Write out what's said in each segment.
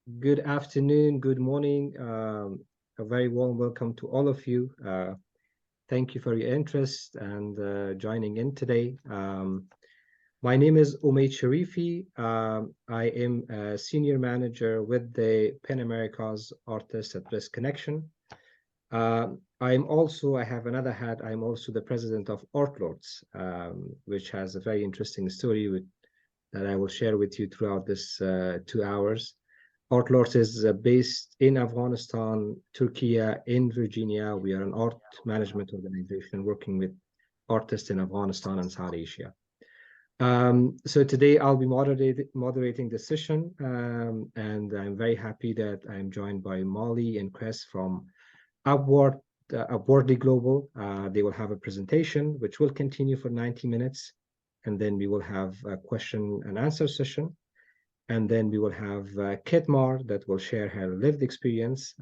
Good afternoon, good morning. A very warm welcome to all of you. Thank you for your interest and joining in today. My name is Omaid Sharifi. I am a senior manager with the Pan America's Artist at Risk Connection. I have another hat. I'm also the president of ArtLords, which has a very interesting story that I will share with you throughout this 2 hours. ArtLords is based in Afghanistan, Turkey, in Virginia. We are an art management organization working with artists in Afghanistan and South Asia. So today I'll be moderating the session, and I'm very happy that I'm joined by Molly and Chris from Upwardly Global. They will have a presentation which will continue for 90 minutes, and then we will have a question and answer session. And then we will have Ketmar that will share her lived experience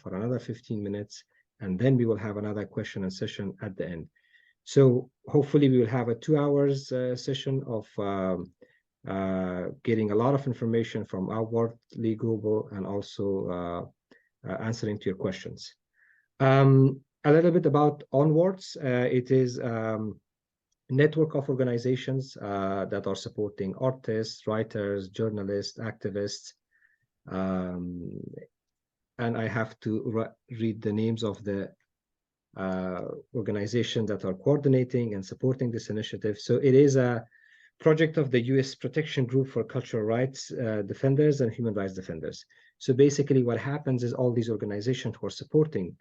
for another 15 minutes. And then we will have another question and session at the end. So hopefully we will have a 2 hours session of getting a lot of information from Outwardly Global and also answering to your questions. A little bit about Onwards. It is network of organizations that are supporting artists, writers, journalists, activists. And I have to read the names of the organizations that are coordinating and supporting this initiative. So it is a project of the U.S. Protection Group for Cultural Rights Defenders and Human Rights Defenders. So basically what happens is all these organizations who are supporting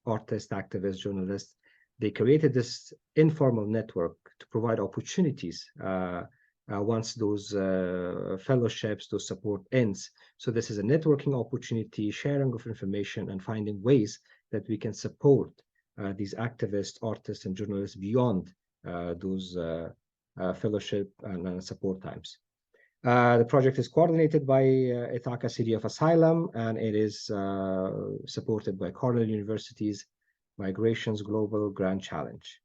artists, activists, journalists, they created this informal network to provide opportunities once those fellowships, those support ends. So this is a networking opportunity, sharing of information, and finding ways that we can support these activists, artists, and journalists beyond those fellowship and support times. The project is coordinated by Ithaca City of Asylum, and it is supported by Cornell University's Migrations Global Grand Challenge,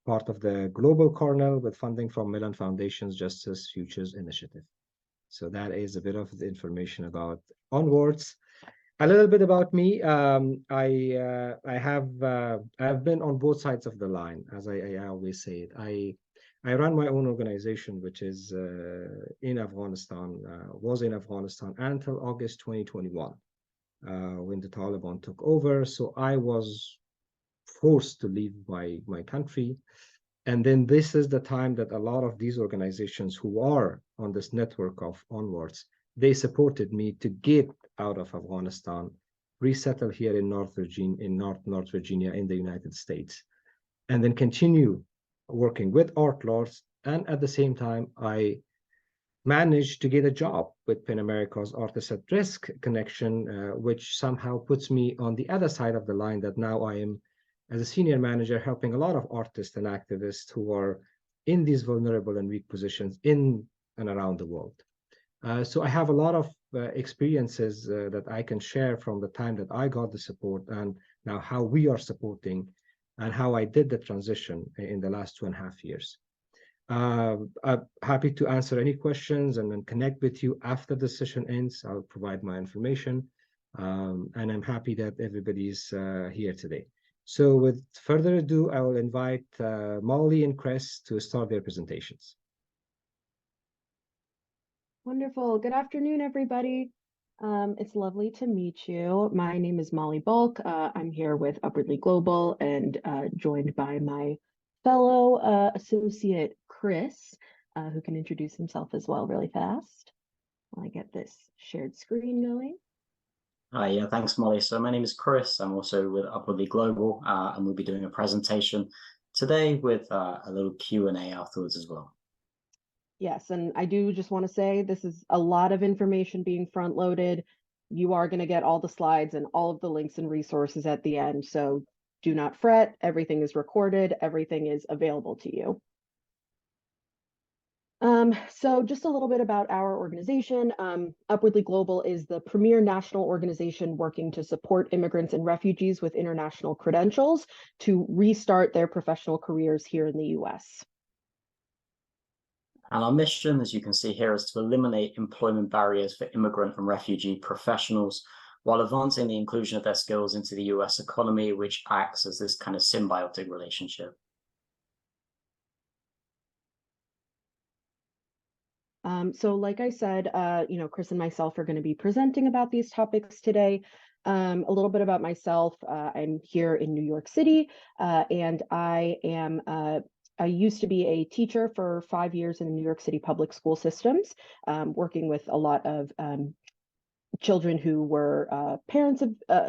part of the Global Cornell with funding from Mellon Foundation's Justice Futures Initiative. So that is a bit of the information about Onwards. A little bit about me. I've been on both sides of the line, as I always say it. I run my own organization, which is in Afghanistan, was in Afghanistan until August 2021, when the Taliban took over. So I was forced to leave my country. And then this is the time that a lot of these organizations who are on this network of Onwards, they supported me to get out of Afghanistan, resettle here in North Virginia in the United States, and then continue working with ArtLords. And at the same time, I managed to get a job with Pan America's Artists at Risk Connection, which somehow puts me on the other side of the line, that now I am, as a senior manager, helping a lot of artists and activists who are in these vulnerable and weak positions in and around the world. So I have a lot of experiences that I can share from the time that I got the support and now how we are supporting and how I did the transition in the last 2.5 years. I'm happy to answer any questions and then connect with you after the session ends. I'll provide my information, and I'm happy that everybody's here today. So with further ado, I will invite Molly and Chris to start their presentations. Wonderful. Good afternoon, everybody. It's lovely to meet you. My name is Molly Balk. I'm here with Upwardly Global and joined by my fellow associate, Chris, who can introduce himself as well really fast while I get this shared screen going. Hi, yeah, thanks, Molly. So my name is Chris. I'm also with Upwardly Global, and we'll be doing a presentation today with a little Q&A afterwards as well. Yes, and I do just want to say this is a lot of information being front-loaded. You are going to get all the slides and all of the links and resources at the end, so do not fret. Everything is recorded. Everything is available to you. So just a little bit about our organization. Upwardly Global is the premier national organization working to support immigrants and refugees with international credentials to restart their professional careers here in the U.S. And our mission, as you can see here, is to eliminate employment barriers for immigrant and refugee professionals while advancing the inclusion of their skills into the US economy, which acts as this kind of symbiotic relationship. So like I said, Chris and myself are going to be presenting about these topics today. A little bit about myself. I'm here in New York City, and I used to be a teacher for 5 years in the New York City public school systems, working with a lot of children who were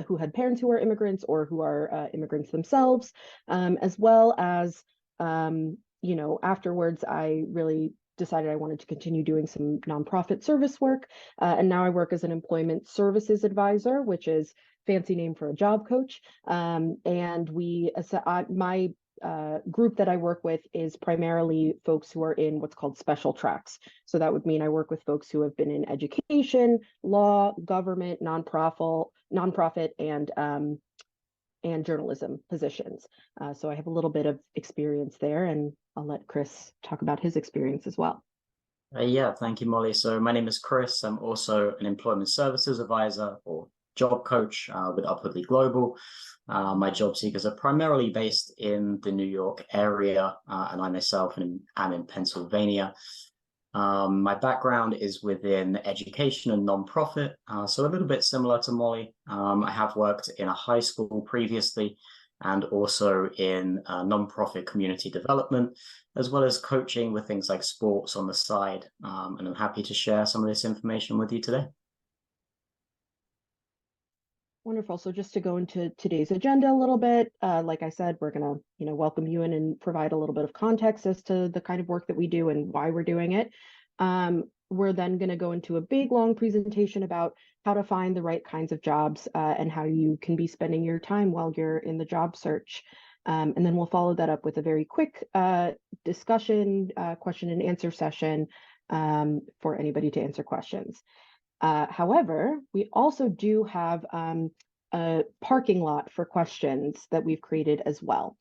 who had parents who were immigrants or who are immigrants themselves, as well as afterwards I really decided I wanted to continue doing some nonprofit service work, and now I work as an employment services advisor, which is fancy name for a job coach. And my group that I work with is primarily folks who are in what's called special tracks. So that would mean I work with folks who have been in education, law, government, nonprofit, and journalism positions. So I have a little bit of experience there, and I'll let Chris talk about his experience as well. Yeah, thank you, Molly. So my name is Chris. I'm also an employment services advisor or job coach with Upwardly Global. My job seekers are primarily based in the New York area, and I myself am in Pennsylvania. My background is within education and nonprofit, so a little bit similar to Molly. I have worked in a high school previously and also in nonprofit community development, as well as coaching with things like sports on the side. And I'm happy to share some of this information with you today. Wonderful. So just to go into today's agenda a little bit, like I said, we're going to, welcome you in and provide a little bit of context as to the kind of work that we do and why we're doing it. We're then going to go into a big, long presentation about how to find the right kinds of jobs and how you can be spending your time while you're in the job search. And then we'll follow that up with a very quick discussion, question and answer session for anybody to answer questions. However, we also do have a parking lot for questions that we've created as well.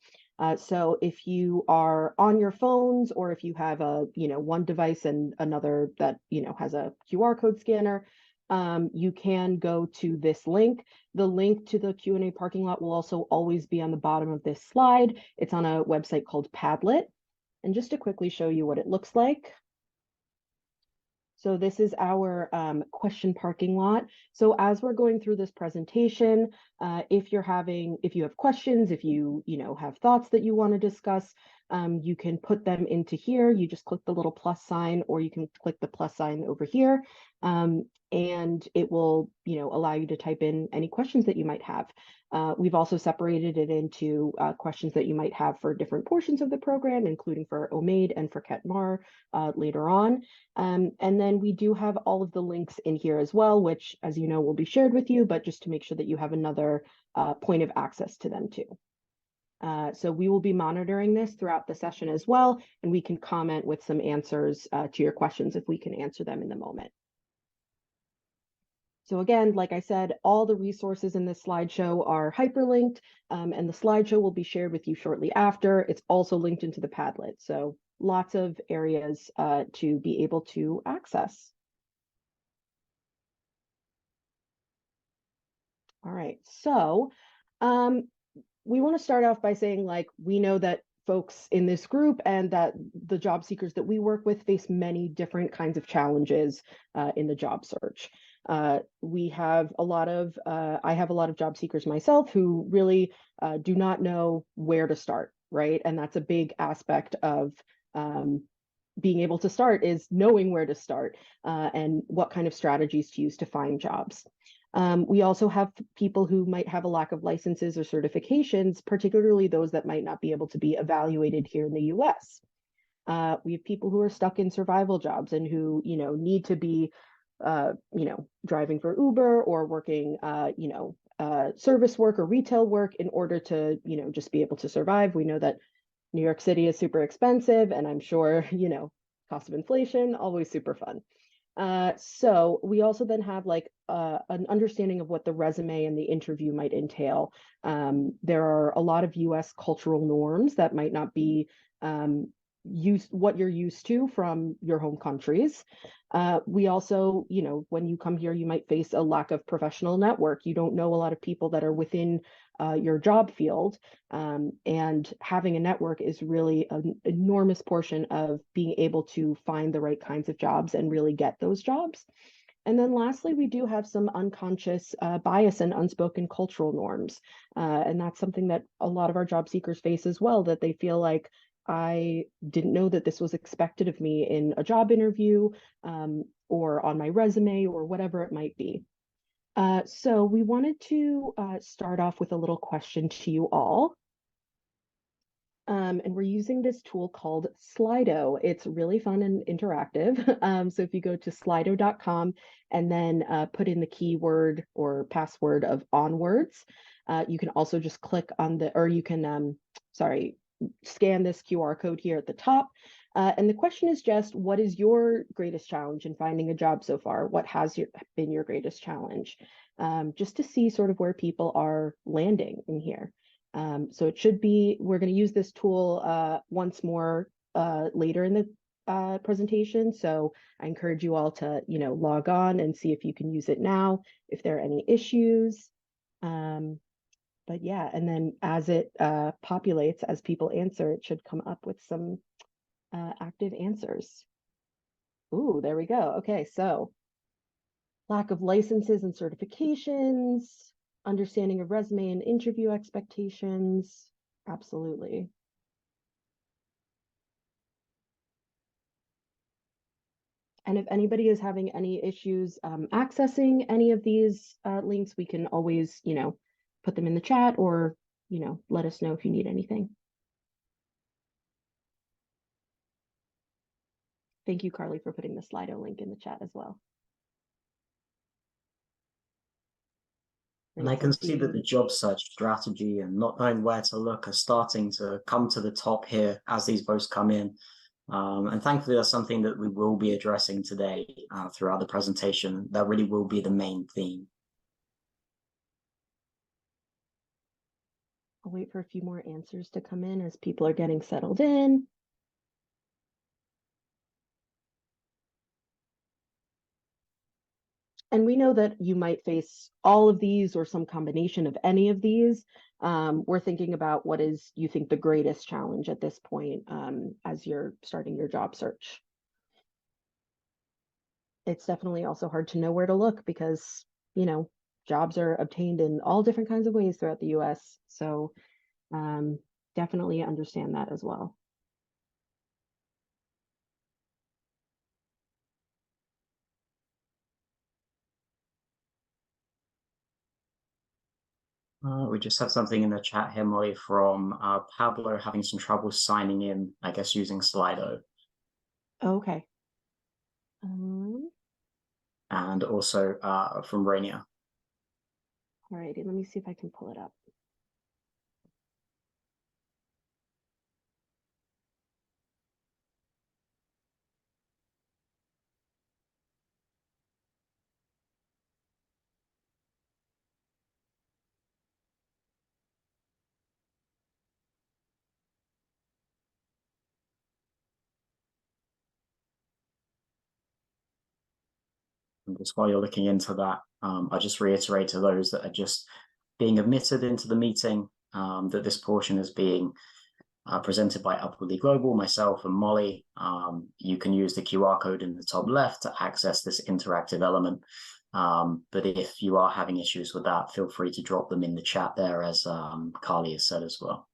So if you are on your phones, or if you have one device and another that has a QR code scanner, you can go to this link. The link to the Q&A parking lot will also always be on the bottom of this slide. It's on a website called Padlet. And just to quickly show you what it looks like. So this is our question parking lot. So as we're going through this presentation, if you have questions, if you have thoughts that you want to discuss, you can put them into here. You just click the little plus sign, or you can click the plus sign over here, and it will allow you to type in any questions that you might have. We've also separated it into questions that you might have for different portions of the program, including for Omaid and for Ketmar later on. And then we do have all of the links in here as well, which, as you know, will be shared with you, but just to make sure that you have another point of access to them too. So we will be monitoring this throughout the session as well, and we can comment with some answers to your questions if we can answer them in the moment. So again, like I said, all the resources in this slideshow are hyperlinked, and the slideshow will be shared with you shortly after. It's also linked into the Padlet, so lots of areas to be able to access. All right, so we want to start off by saying, we know that folks in this group and that the job seekers that we work with face many different kinds of challenges in the job search. We have a lot of, I have a lot of job seekers myself who really do not know where to start, right? And that's a big aspect of being able to start, is knowing where to start and what kind of strategies to use to find jobs. We also have people who might have a lack of licenses or certifications, particularly those that might not be able to be evaluated here in the US. We have people who are stuck in survival jobs and who, need to be, driving for Uber or working, service work or retail work in order to, just be able to survive. We know that New York City is super expensive, and I'm sure, cost of inflation, always super fun. So we also then have an understanding of what the resume and the interview might entail. There are a lot of US cultural norms that might not be what you're used to from your home countries. We also, when you come here, you might face a lack of professional network. You don't know a lot of people that are within your job field. And having a network is really an enormous portion of being able to find the right kinds of jobs and really get those jobs. And then lastly, we do have some unconscious bias and unspoken cultural norms. And that's something that a lot of our job seekers face as well, that they feel like, I didn't know that this was expected of me in a job interview, or on my resume, or whatever it might be. So we wanted to start off with a little question to you all. And we're using this tool called Slido. It's really fun and interactive. So if you go to slido.com and then put in the keyword or password of onwards, you can also just click on or you can, scan this QR code here at the top. And the question is just, what is your greatest challenge in finding a job so far? What has been your greatest challenge? Just to see sort of where people are landing in here. So it should be, we're going to use this tool once more later in the presentation. So I encourage you all to, log on and see if you can use it now, if there are any issues. But yeah, and then as it populates, as people answer, it should come up with some active answers. Ooh, there we go. Okay, so lack of licenses and certifications, understanding of resume and interview expectations. Absolutely. And if anybody is having any issues accessing any of these links, we can always, put them in the chat, or, let us know if you need anything. Thank you, Carly, for putting the Slido link in the chat as well. And I can see that the job search strategy and not knowing where to look are starting to come to the top here as these votes come in. And thankfully, that's something that we will be addressing today throughout the presentation. That really will be the main theme. I'll wait for a few more answers to come in as people are getting settled in. And we know that you might face all of these or some combination of any of these. We're thinking about what is, you think, the greatest challenge at this point as you're starting your job search. It's definitely also hard to know where to look because, jobs are obtained in all different kinds of ways throughout the US. So definitely understand that as well. We just have something in the chat here, Molly, from Pablo having some trouble signing in, I guess, using Slido. Okay. And also from Rainier. All righty, let me see if I can pull it up. And just while you're looking into that, I'll just reiterate to those that are just being admitted into the meeting that this portion is being presented by Upwardly Global, myself and Molly. You can use the QR code in the top left to access this interactive element. But if you are having issues with that, feel free to drop them in the chat there, as Carly has said as well.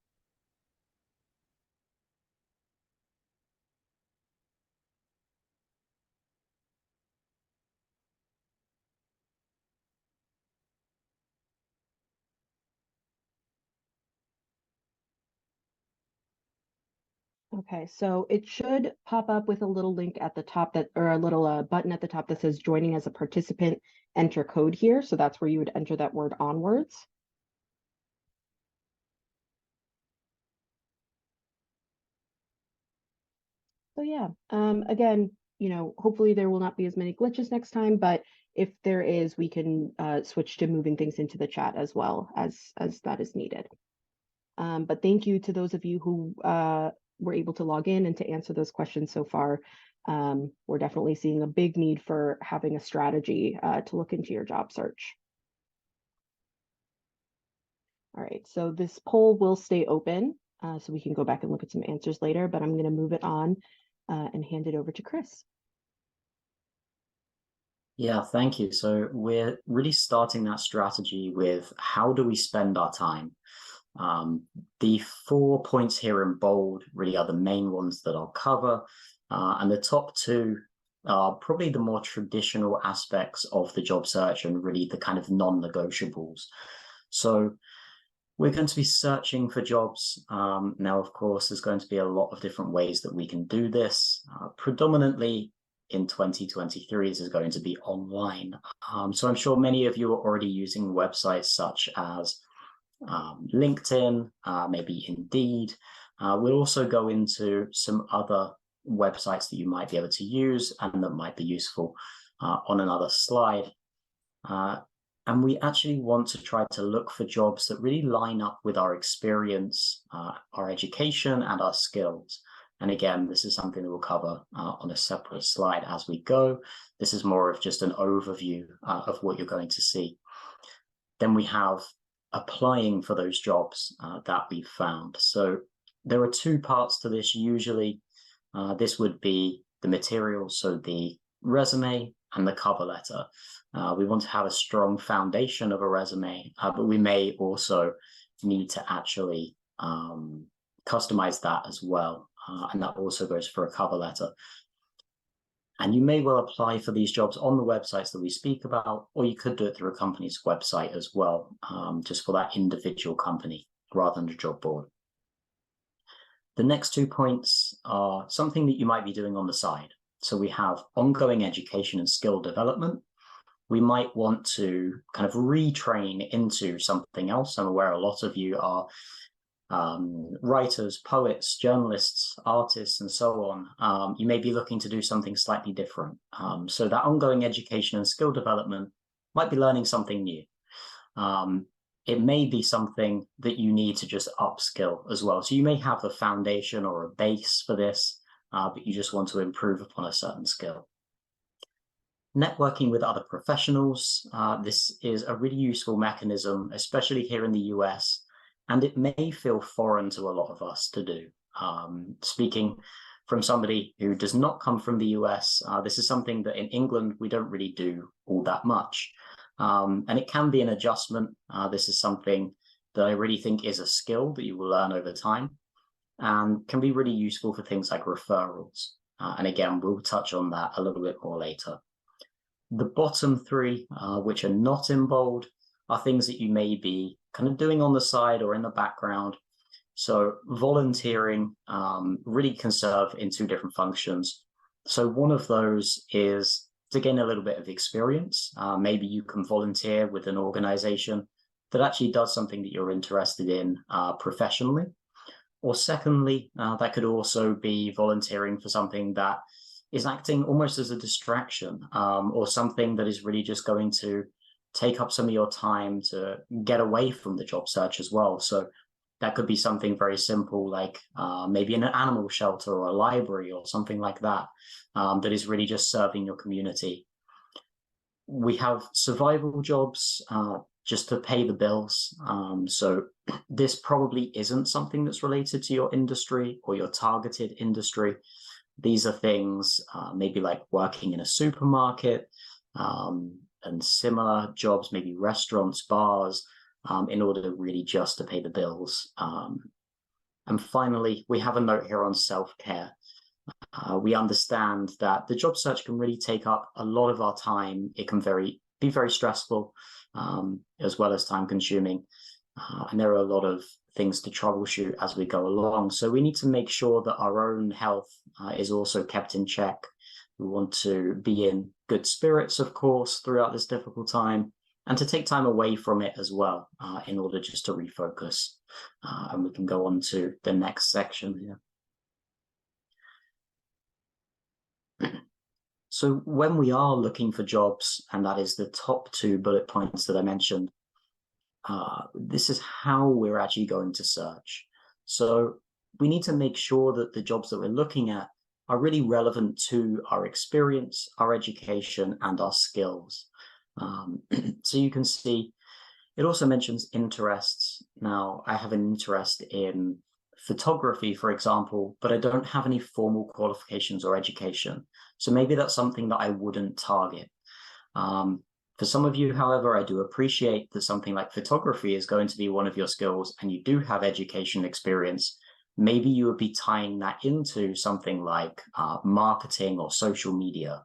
Okay, so it should pop up with a little link at the top that, or a little button at the top that says joining as a participant, enter code here. So that's where you would enter that word onwards. So yeah, again, hopefully there will not be as many glitches next time, but if there is, we can switch to moving things into the chat as well as that is needed. But thank you to those of you who were able to log in and to answer those questions so far. We're definitely seeing a big need for having a strategy to look into your job search. All right, so this poll will stay open, so we can go back and look at some answers later, but I'm going to move it on and hand it over to Chris. Yeah, thank you. So we're really starting that strategy with how do we spend our time? The 4 points here in bold really are the main ones that I'll cover. And the top two are probably the more traditional aspects of the job search and really the kind of non-negotiables. So we're going to be searching for jobs. Now, of course, there's going to be a lot of different ways that we can do this. Predominantly in 2023, this is going to be online. So I'm sure many of you are already using websites such as LinkedIn, maybe Indeed. We'll also go into some other websites that you might be able to use and that might be useful on another slide. And we actually want to try to look for jobs that really line up with our experience, our education, and our skills. And again, this is something that we'll cover on a separate slide as we go. This is more of just an overview of what you're going to see. Then we have applying for those jobs that we've found. So there are two parts to this usually. This would be the materials, so the resume and the cover letter. We want to have a strong foundation of a resume, but we may also need to actually customize that as well. And that also goes for a cover letter. And you may well apply for these jobs on the websites that we speak about, or you could do it through a company's website as well, just for that individual company rather than a job board. The next 2 points are something that you might be doing on the side. So we have ongoing education and skill development. We might want to kind of retrain into something else. I'm aware a lot of you are writers, poets, journalists, artists, and so on. You may be looking to do something slightly different. So that ongoing education and skill development might be learning something new. It may be something that you need to just upskill as well. So you may have a foundation or a base for this, but you just want to improve upon a certain skill. Networking with other professionals. This is a really useful mechanism, especially here in the US, and it may feel foreign to a lot of us to do. Speaking from somebody who does not come from the US, this is something that in England we don't really do all that much. And it can be an adjustment. This is something that I really think is a skill that you will learn over time and can be really useful for things like referrals. And again, we'll touch on that a little bit more later. The bottom three, which are not in bold, are things that you may be kind of doing on the side or in the background. So volunteering really can serve in two different functions. So one of those is to gain a little bit of experience. Maybe you can volunteer with an organization that actually does something that you're interested in professionally. Or secondly, that could also be volunteering for something that is acting almost as a distraction, or something that is really just going to take up some of your time to get away from the job search as well. So that could be something very simple, like maybe in an animal shelter or a library or something like that, that is really just serving your community. We have survival jobs just to pay the bills. So this probably isn't something that's related to your industry or your targeted industry. These are things maybe like working in a supermarket and similar jobs, maybe restaurants, bars, in order to really just to pay the bills. And finally, we have a note here on self-care. We understand that the job search can really take up a lot of our time. It can be very stressful, as well as time consuming. And there are a lot of things to troubleshoot as we go along. So we need to make sure that our own health is also kept in check. We want to be in good spirits, of course, throughout this difficult time, and to take time away from it as well, in order just to refocus. And we can go on to the next section here. So when we are looking for jobs, and that is the top two bullet points that I mentioned, this is how we're actually going to search. So we need to make sure that the jobs that we're looking at are really relevant to our experience, our education, and our skills. So you can see it also mentions interests. Now, I have an interest in photography, for example, but I don't have any formal qualifications or education. So maybe that's something that I wouldn't target. For some of you, however, I do appreciate that something like photography is going to be one of your skills and you do have education experience. Maybe you would be tying that into something like marketing or social media.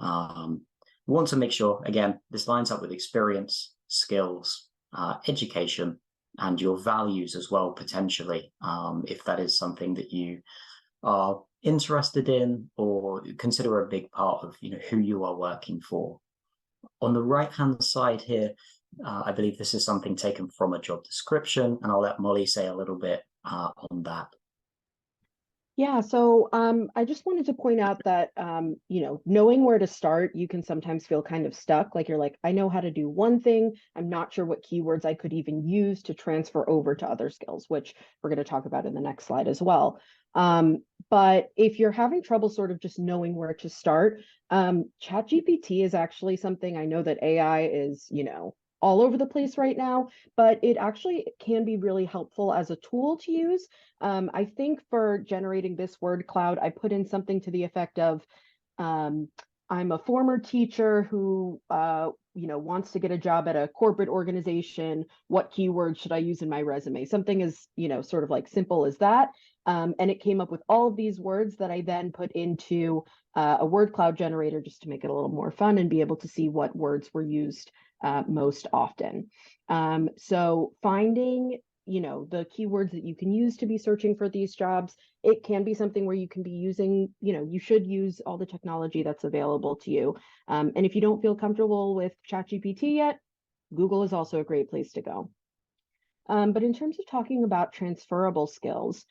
We want to make sure, again, this lines up with experience, skills, education, and your values as well, potentially, if that is something that you are interested in or consider a big part of, who you are working for. On the right-hand side here, I believe this is something taken from a job description, and I'll let Molly say a little bit on that. Yeah, so I just wanted to point out that, knowing where to start, you can sometimes feel kind of stuck. Like you're like, I know how to do one thing. I'm not sure what keywords I could even use to transfer over to other skills, which we're going to talk about in the next slide as well. But if you're having trouble sort of just knowing where to start, ChatGPT is actually something. I know that AI is, all over the place right now, but it actually can be really helpful as a tool to use. I think for generating this word cloud, I put in something to the effect of, I'm a former teacher who, wants to get a job at a corporate organization. What keywords should I use in my resume? Something as, sort of like simple as that. And it came up with all of these words that I then put into a word cloud generator just to make it a little more fun and be able to see what words were used most often. So finding, the keywords that you can use to be searching for these jobs, it can be something where you can be using, you should use all the technology that's available to you. And if you don't feel comfortable with ChatGPT yet, Google is also a great place to go. But in terms of talking about transferable skills,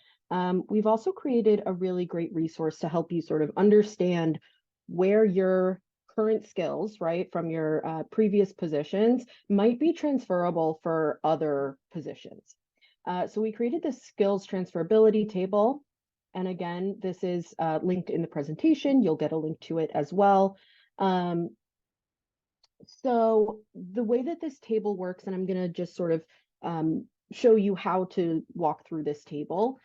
we've also created a really great resource to help you sort of understand where your current skills, right, from your previous positions might be transferable for other positions. So we created this skills transferability table. And again, this is linked in the presentation. You'll get a link to it as well. So the way that this table works, and I'm going to just sort of show you how to walk through this table.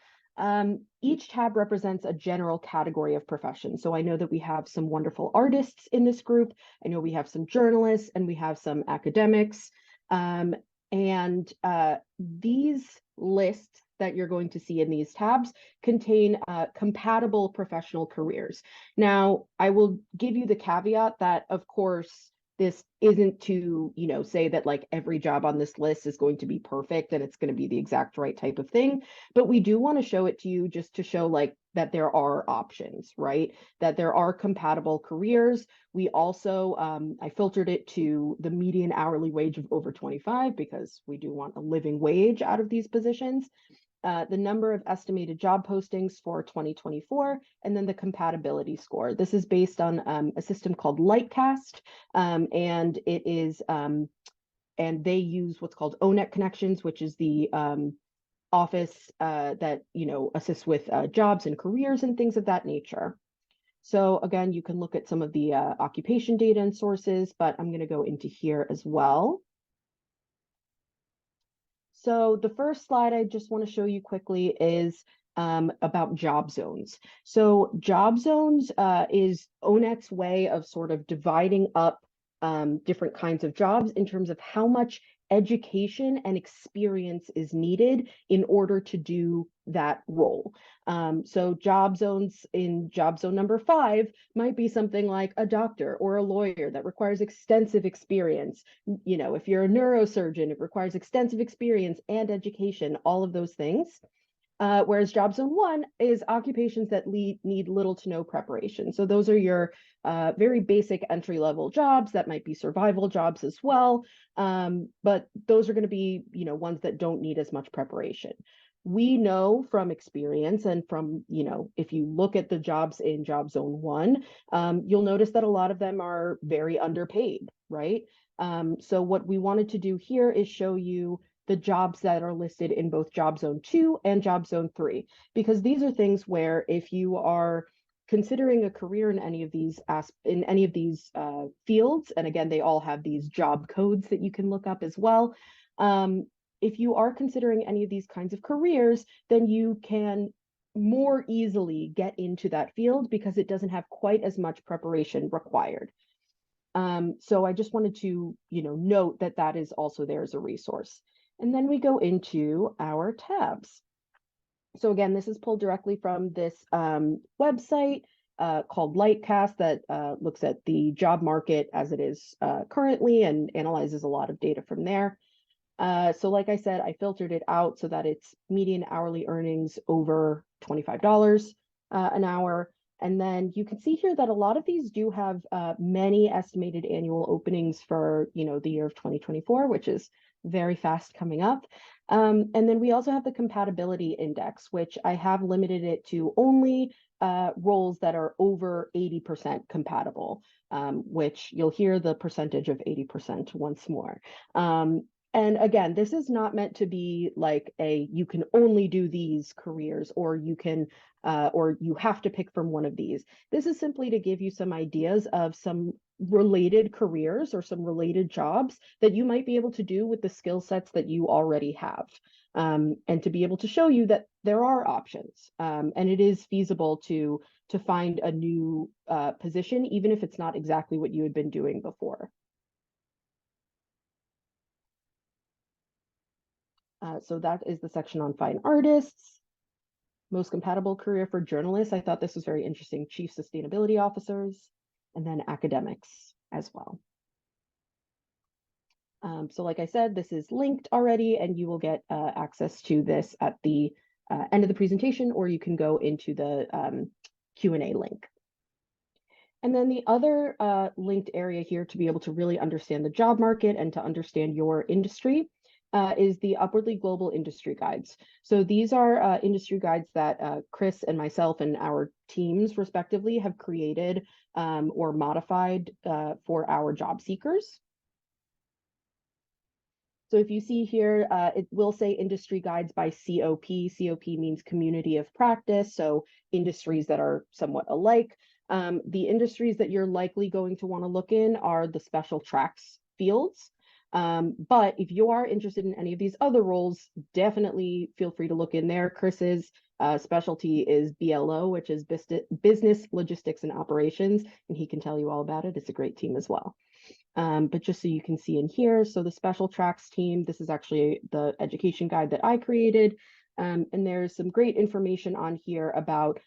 Each tab represents a general category of profession. So I know that we have some wonderful artists in this group. I know we have some journalists and we have some academics. And these lists that you're going to see in these tabs contain compatible professional careers. Now, I will give you the caveat that, of course, this isn't to, say that like every job on this list is going to be perfect and it's going to be the exact right type of thing. But we do want to show it to you just to show like that there are options, right? That there are compatible careers. We also, I filtered it to the median hourly wage of over 25 because we do want a living wage out of these positions. The number of estimated job postings for 2024, and then the compatibility score. This is based on a system called Lightcast, and it is, and they use what's called ONET connections, which is the office that assists with jobs and careers and things of that nature. So again, you can look at some of the occupation data and sources, but I'm going to go into here as well. So the first slide I just want to show you quickly is about job zones. So job zones is ONET's way of sort of dividing up different kinds of jobs in terms of how much education and experience is needed in order to do that role. So job zones in job zone number 5 might be something like a doctor or a lawyer that requires extensive experience. If you're a neurosurgeon, it requires extensive experience and education, all of those things. Whereas job zone 1 is occupations that need little to no preparation. So those are your very basic entry-level jobs that might be survival jobs as well. But those are going to be, ones that don't need as much preparation. We know from experience and from, if you look at the jobs in job zone 1, you'll notice that a lot of them are very underpaid, right? So what we wanted to do here is show you the jobs that are listed in both Job Zone 2 and Job Zone 3, because these are things where if you are considering a career in any of these fields, and again, they all have these job codes that you can look up as well. If you are considering any of these kinds of careers, then you can more easily get into that field because it doesn't have quite as much preparation required. So I just wanted to, note that that is also there as a resource. And then we go into our tabs. So again, this is pulled directly from this website called Lightcast that looks at the job market as it is currently and analyzes a lot of data from there. So like I said, I filtered it out so that it's median hourly earnings over $25 an hour. And then you can see here that a lot of these do have many estimated annual openings for, the year of 2024, which is very fast coming up. And then we also have the compatibility index, which I have limited it to only roles that are over 80% compatible, which you'll hear the percentage of 80% once more. And again, this is not meant to be like you can only do these careers or you can or you have to pick from one of these. This is simply to give you some ideas of some related careers or some related jobs that you might be able to do with the skill sets that you already have. And to be able to show you that there are options and it is feasible to find a new position, even if it's not exactly what you had been doing before. So that is the section on fine artists. Most compatible career for journalists. I thought this was very interesting. Chief sustainability officers, and then academics as well. So like I said, this is linked already, and you will get access to this at the end of the presentation, or you can go into the Q&A link. And then the other linked area here to be able to really understand the job market and to understand your industry is the Upwardly Global Industry Guides. So these are industry guides that Chris and myself and our teams respectively have created or modified for our job seekers. So if you see here, it will say industry guides by COP. COP means community of practice, so industries that are somewhat alike. The industries that you're likely going to want to look in are the special tracks fields. But if you are interested in any of these other roles, definitely feel free to look in there. Chris's specialty is BLO, which is Business, Logistics, and Operations, and he can tell you all about it. It's a great team as well. But just so you can see in here, so the Special Tracks team, this is actually the education guide that I created, and there's some great information on here about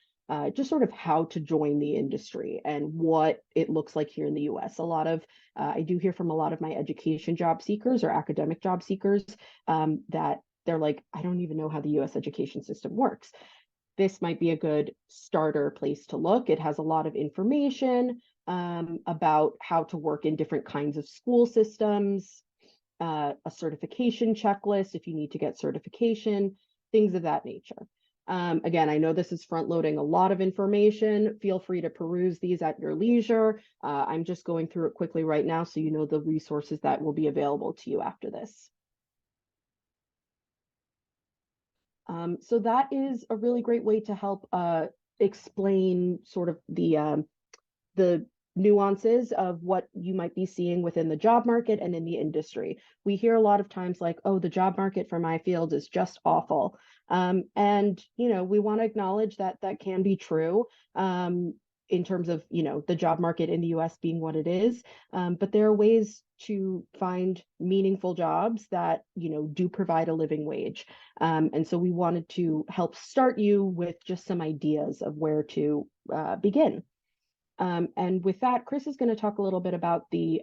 just sort of how to join the industry and what it looks like here in the US. A lot of, I do hear from a lot of my education job seekers or academic job seekers that they're like, I don't even know how the US education system works. This might be a good starter place to look. It has a lot of information about how to work in different kinds of school systems, a certification checklist if you need to get certification, things of that nature. Again, I know this is front loading a lot of information. Feel free to peruse these at your leisure. I'm just going through it quickly right now so you know the resources that will be available to you after this. So that is a really great way to help explain sort of the nuances of what you might be seeing within the job market and in the industry. We hear a lot of times like, oh, the job market for my field is just awful. And, we want to acknowledge that that can be true in terms of, the job market in the US being what it is. But there are ways to find meaningful jobs that, do provide a living wage. And so we wanted to help start you with just some ideas of where to begin. And with that, Chris is going to talk a little bit about the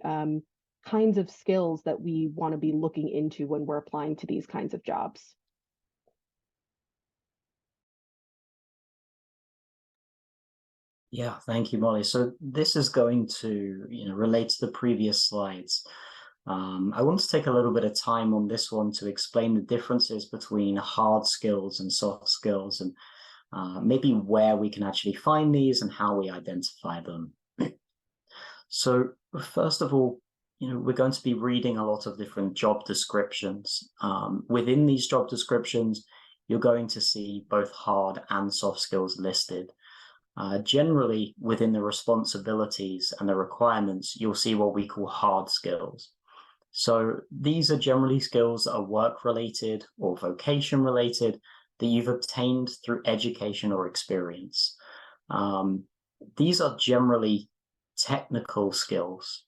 kinds of skills that we want to be looking into when we're applying to these kinds of jobs. Yeah, thank you, Molly. So this is going to, relate to the previous slides. I want to take a little bit of time on this one to explain the differences between hard skills and soft skills and maybe where we can actually find these and how we identify them. So first of all, we're going to be reading a lot of different job descriptions. Within these job descriptions, you're going to see both hard and soft skills listed. Generally, within the responsibilities and the requirements, you'll see what we call hard skills. So these are generally skills that are work-related or vocation-related that you've obtained through education or experience. These are generally technical skills.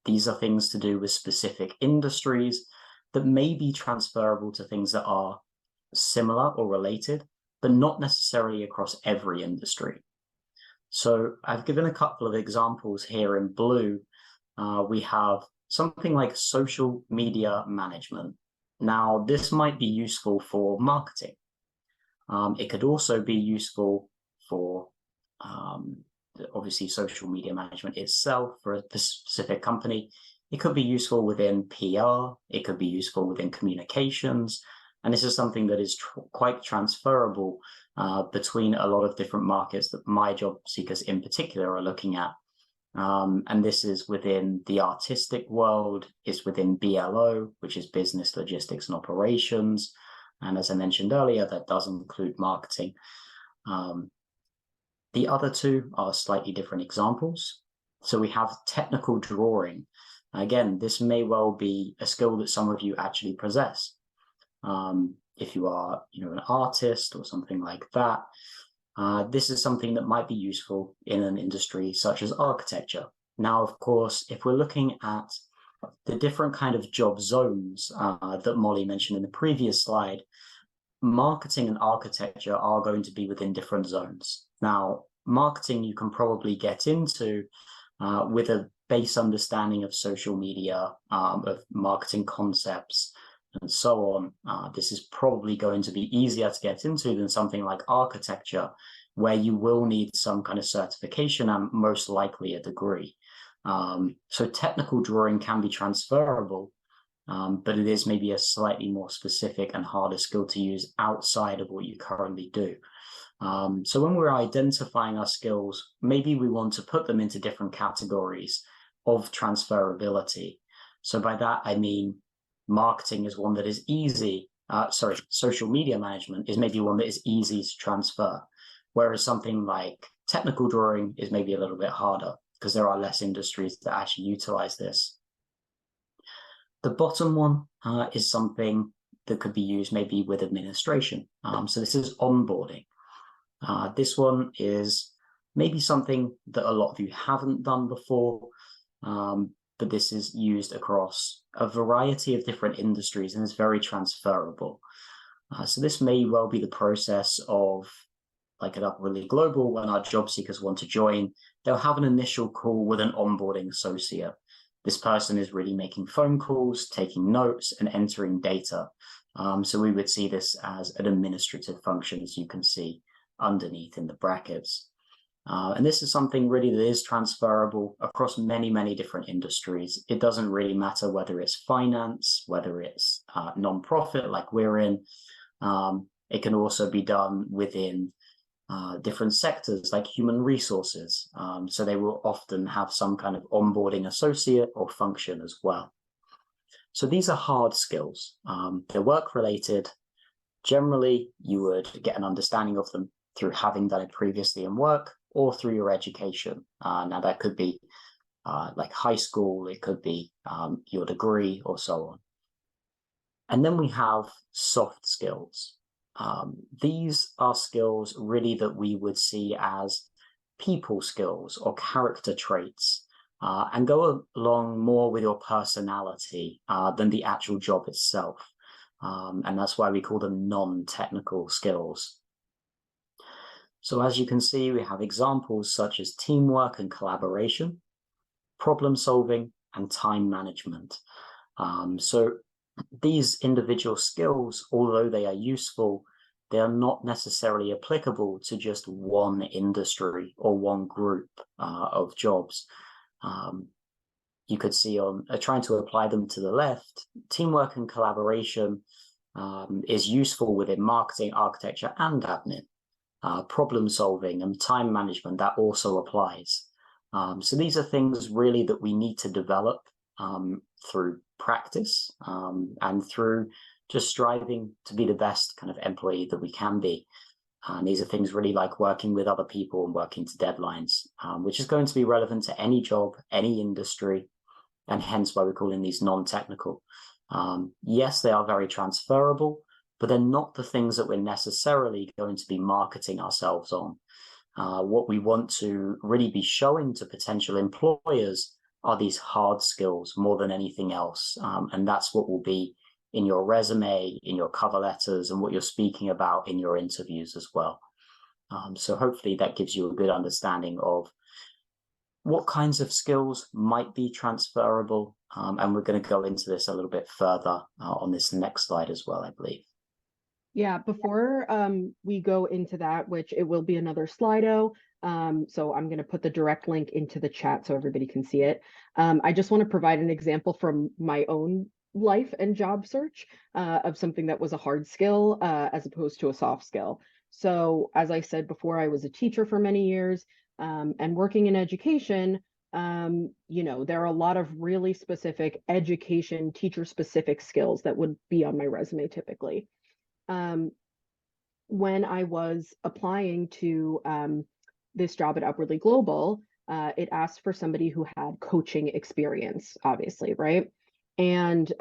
These are things to do with specific industries that may be transferable to things that are similar or related, but not necessarily across every industry. So I've given a couple of examples here in blue. We have something like social media management. Now, this might be useful for marketing. It could also be useful for obviously social media management itself for a specific company. It could be useful within PR. It could be useful within communications. And this is something that is quite transferable between a lot of different markets that my job seekers in particular are looking at. And this is within the artistic world, it's within BLO, which is business, logistics, and operations. And as I mentioned earlier, that does include marketing. The other two are slightly different examples. So we have technical drawing. Again, this may well be a skill that some of you actually possess. If you are, an artist or something like that, this is something that might be useful in an industry such as architecture. Now, of course, if we're looking at the different kind of job zones that Molly mentioned in the previous slide, marketing and architecture are going to be within different zones. Now, marketing you can probably get into with a base understanding of social media, of marketing concepts, and so on. This is probably going to be easier to get into than something like architecture, where you will need some kind of certification and most likely a degree. So technical drawing can be transferable, but it is maybe a slightly more specific and harder skill to use outside of what you currently do. So when we're identifying our skills, maybe we want to put them into different categories of transferability. So by that, I mean, marketing is one that is easy. Social media management is maybe one that is easy to transfer, whereas something like technical drawing is maybe a little bit harder because there are less industries that actually utilize this. The bottom one is something that could be used maybe with administration. So this is onboarding. This one is maybe something that a lot of you haven't done before, but this is used across a variety of different industries and is very transferable. So this may well be the process of, like at Upwardly Global, when our job seekers want to join, they'll have an initial call with an onboarding associate. This person is really making phone calls, taking notes, and entering data. So we would see this as an administrative function, as you can see underneath in the brackets. And this is something really that is transferable across many, many different industries. It doesn't really matter whether it's finance, whether it's non-profit like we're in. It can also be done within different sectors like human resources. So they will often have some kind of onboarding associate or function as well. So these are hard skills. They're work-related. Generally, you would get an understanding of them through having done it previously in work or through your education. Now that could be like high school, it could be your degree or so on. And then we have soft skills. These are skills really that we would see as people skills or character traits and go along more with your personality than the actual job itself. And that's why we call them non-technical skills. So as you can see, we have examples such as teamwork and collaboration, problem solving, and time management. So these individual skills, although they are useful, they are not necessarily applicable to just one industry or one group of jobs. You could see on trying to apply them to the left, teamwork and collaboration is useful within marketing, architecture, and admin. Problem solving and time management, that also applies. So these are things really that we need to develop through practice and through just striving to be the best kind of employee that we can be. And these are things really like working with other people and working to deadlines, which is going to be relevant to any job, any industry, and hence why we're calling these non-technical. Yes, they are very transferable, but they're not the things that we're necessarily going to be marketing ourselves on. What we want to really be showing to potential employers are these hard skills more than anything else. And that's what will be in your resume, in your cover letters, and what you're speaking about in your interviews as well. So hopefully that gives you a good understanding of what kinds of skills might be transferable. And we're going to go into this a little bit further on this next slide as well, I believe. Yeah, before we go into that, which it will be another Slido, so I'm going to put the direct link into the chat so everybody can see it. I just want to provide an example from my own life and job search of something that was a hard skill as opposed to a soft skill. So as I said before, I was a teacher for many years and working in education. You know, there are a lot of really specific education, teacher specific skills that would be on my resume typically. When I was applying to this job at Upwardly Global, it asked for somebody who had coaching experience, obviously, right? And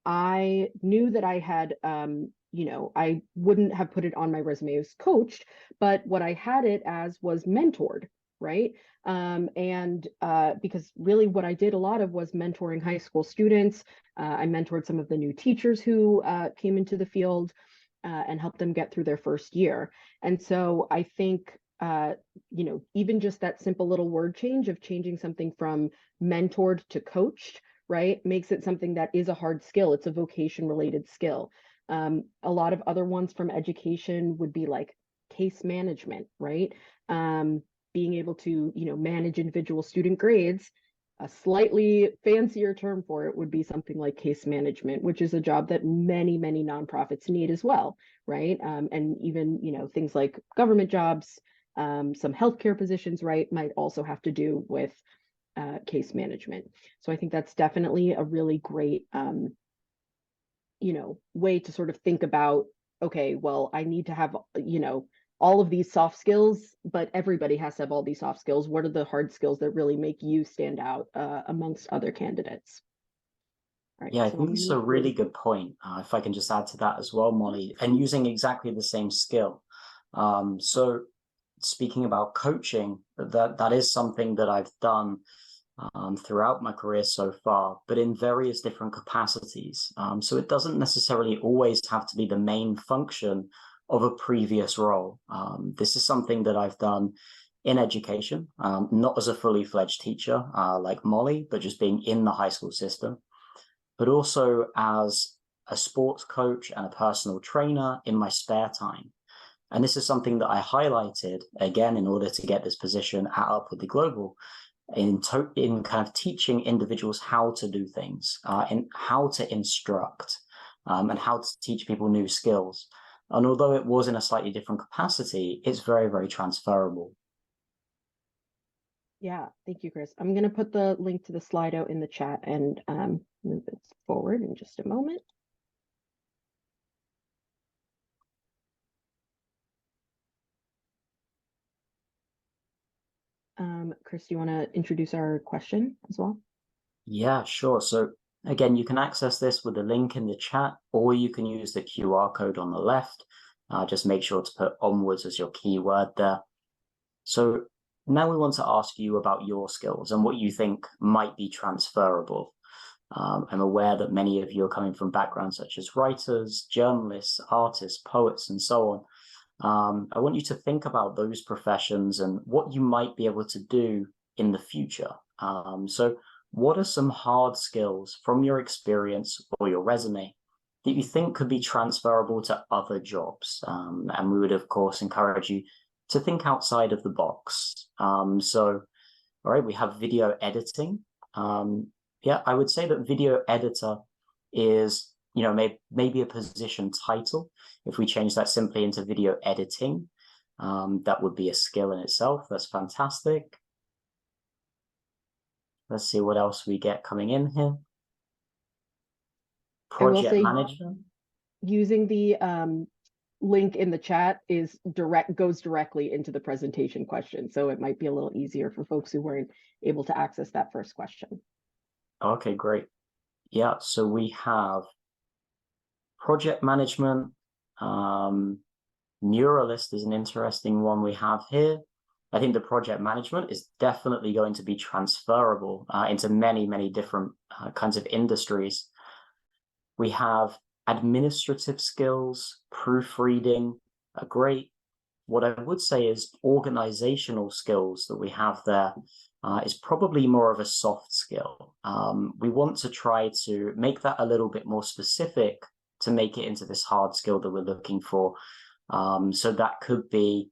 I knew that I had, you know, I wouldn't have put it on my resume as coached, but what I had it as was mentored, right? Because really what I did a lot of was mentoring high school students. I mentored some of the new teachers who came into the field and helped them get through their first year. And so I think, you know, even just that simple little word change of changing something from mentored to coached, right, makes it something that is a hard skill. It's a vocation related skill. A lot of other ones from education would be like case management, right? Being able to, you know, manage individual student grades. A slightly fancier term for it would be something like case management, which is a job that many, many nonprofits need as well, right? And even, you know, things like government jobs, some healthcare positions, right, might also have to do with case management. So I think that's definitely a really great, you know, way to sort of think about, okay, well, I need to have, you know, all of these soft skills, but everybody has to have all these soft skills. What are the hard skills that really make you stand out amongst other candidates? All right, Yeah, I so think it's a really good point. If I can just add to that as well, Molly, and using exactly the same skill. So speaking about coaching, that is something that I've done throughout my career so far, but in various different capacities. So it doesn't necessarily always have to be the main function of a previous role. This is something that I've done in education, not as a fully fledged teacher like Molly, but just being in the high school system, but also as a sports coach and a personal trainer in my spare time. And this is something that I highlighted, again, in order to get this position at Upwardly Global, in kind of teaching individuals how to do things, and how to instruct, and how to teach people new skills. And although it was in a slightly different capacity, it's very, very transferable. Yeah, thank you, Chris. I'm going to put the link to the Slido in the chat and move it forward in just a moment. Chris, do you want to introduce our question as well? Yeah, sure. So again, you can access this with the link in the chat, or you can use the QR code on the left. Just make sure to put onwards as your keyword there. So now we want to ask you about your skills and what you think might be transferable. I'm aware that many of you are coming from backgrounds such as writers, journalists, artists, poets, and so on. I want you to think about those professions and what you might be able to do in the future. So what are some hard skills from your experience or your resume that you think could be transferable to other jobs? And we would, of course, encourage you to think outside of the box. So, all right, we have video editing. Yeah, I would say that video editor is, you know, maybe a position title. If we change that simply into video editing, that would be a skill in itself. That's fantastic. Let's see what else we get coming in here. I will Project say management. using the link in the chat goes directly into the presentation question. So it might be a little easier for folks who weren't able to access that first question. Okay, great. Yeah, so we have project management. Muralist is an interesting one we have here. I think the project management is definitely going to be transferable into many, many different kinds of industries. We have administrative skills, proofreading, a great. What I would say is organizational skills that we have there is probably more of a soft skill. We want to try to make that a little bit more specific to make it into this hard skill that we're looking for. So that could be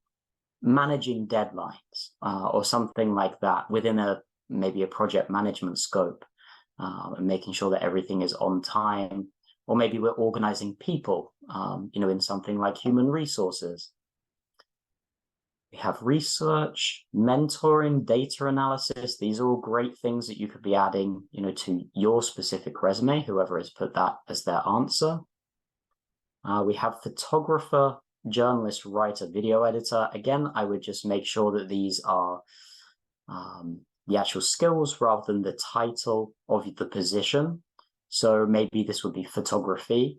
managing deadlines or something like that within maybe a project management scope, and making sure that everything is on time. Or maybe we're organizing people, in something like human resources. We have research, mentoring, data analysis. These are all great things that you could be adding, to your specific resume, whoever has put that as their answer. We have photographer, journalist, writer, video editor. Again, I would just make sure that these are the actual skills rather than the title of the position. So maybe this would be photography,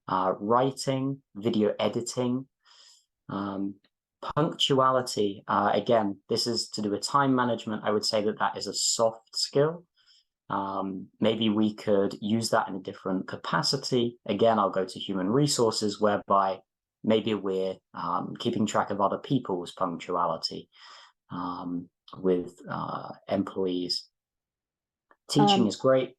writing, video editing, punctuality. Again, this is to do with time management. I would say that is a soft skill. Maybe we could use that in a different capacity. Again, I'll go to human resources, whereby maybe we're keeping track of other people's punctuality with employees. Teaching is great.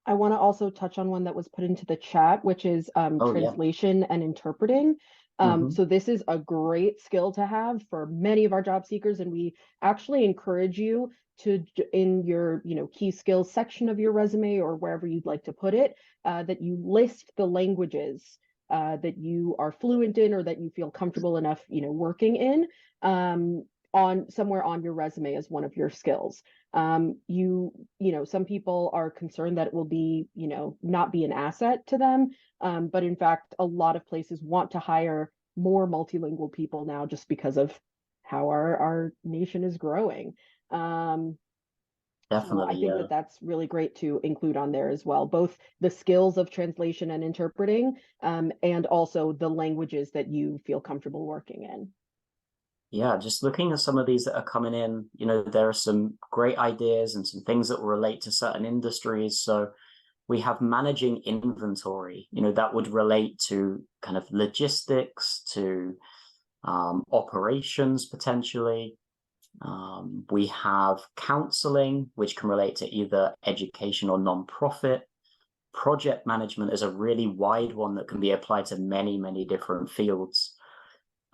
I want to also touch on one that was put into the chat, which is translation and interpreting. So this is a great skill to have for many of our job seekers, and we actually encourage you to, in your key skills section of your resume or wherever you'd like to put it, that you list the languages that you are fluent in or that you feel comfortable enough working in on somewhere on your resume as one of your skills. Some people are concerned that it will be not be an asset to them, but in fact a lot of places want to hire more multilingual people now just because of how our nation is growing. Definitely, so I think that's really great to include on there as well, both the skills of translation and interpreting, and also the languages that you feel comfortable working in. Yeah, just looking at some of these that are coming in, there are some great ideas and some things that will relate to certain industries. So we have managing inventory, that would relate to kind of logistics, to operations potentially. We have counseling, which can relate to either education or nonprofit. Project management is a really wide one that can be applied to many, many different fields.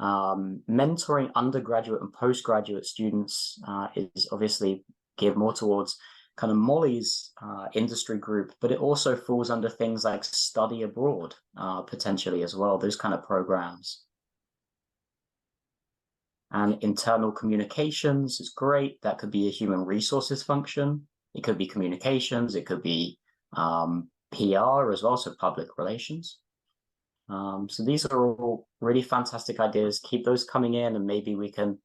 Mentoring undergraduate and postgraduate students is obviously geared more towards kind of Molly's industry group, but it also falls under things like study abroad potentially as well, those kind of programs. And internal communications is great. That could be a human resources function. It could be communications. It could be PR as well, so public relations. So these are all really fantastic ideas. Keep those coming in, and maybe we can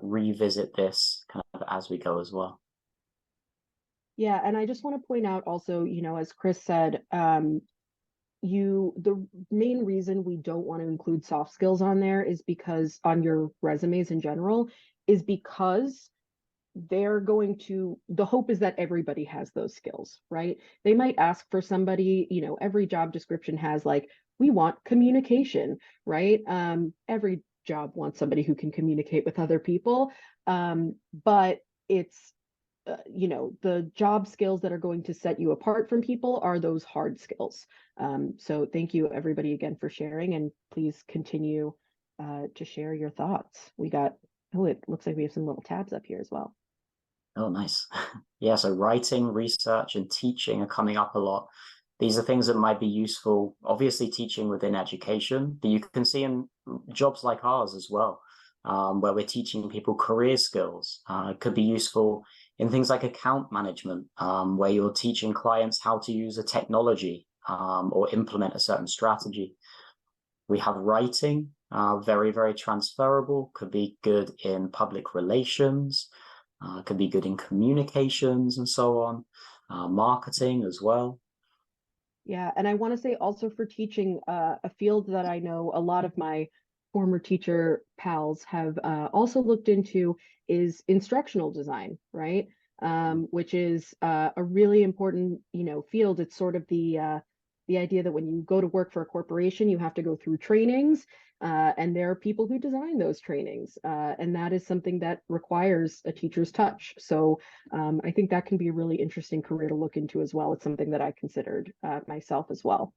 revisit this kind of as we go as well. Yeah, and I just want to point out also, as Chris said, the main reason we don't want to include soft skills on there is because on your resumes in general is because the hope is that everybody has those skills, right? They might ask for somebody, every job description has like, we want communication, right? Every job wants somebody who can communicate with other people, but it's the job skills that are going to set you apart from people are those hard skills. So thank you everybody again for sharing, and please continue to share your thoughts. It looks like we have some little tabs up here as well. Oh, nice. Yeah, so writing, research, and teaching are coming up a lot. These are things that might be useful, obviously teaching within education, but you can see in jobs like ours as well, where we're teaching people career skills. It could be useful in things like account management, where you're teaching clients how to use a technology or implement a certain strategy. We have writing, very, very transferable, could be good in public relations, could be good in communications and so on, marketing as well. Yeah, and I want to say also for teaching, a field that I know a lot of my former teacher pals have also looked into is instructional design, right? Which is a really important, field. It's sort of the idea that when you go to work for a corporation, you have to go through trainings, and there are people who design those trainings, and that is something that requires a teacher's touch. So I think that can be a really interesting career to look into as well. It's something that I considered myself as well.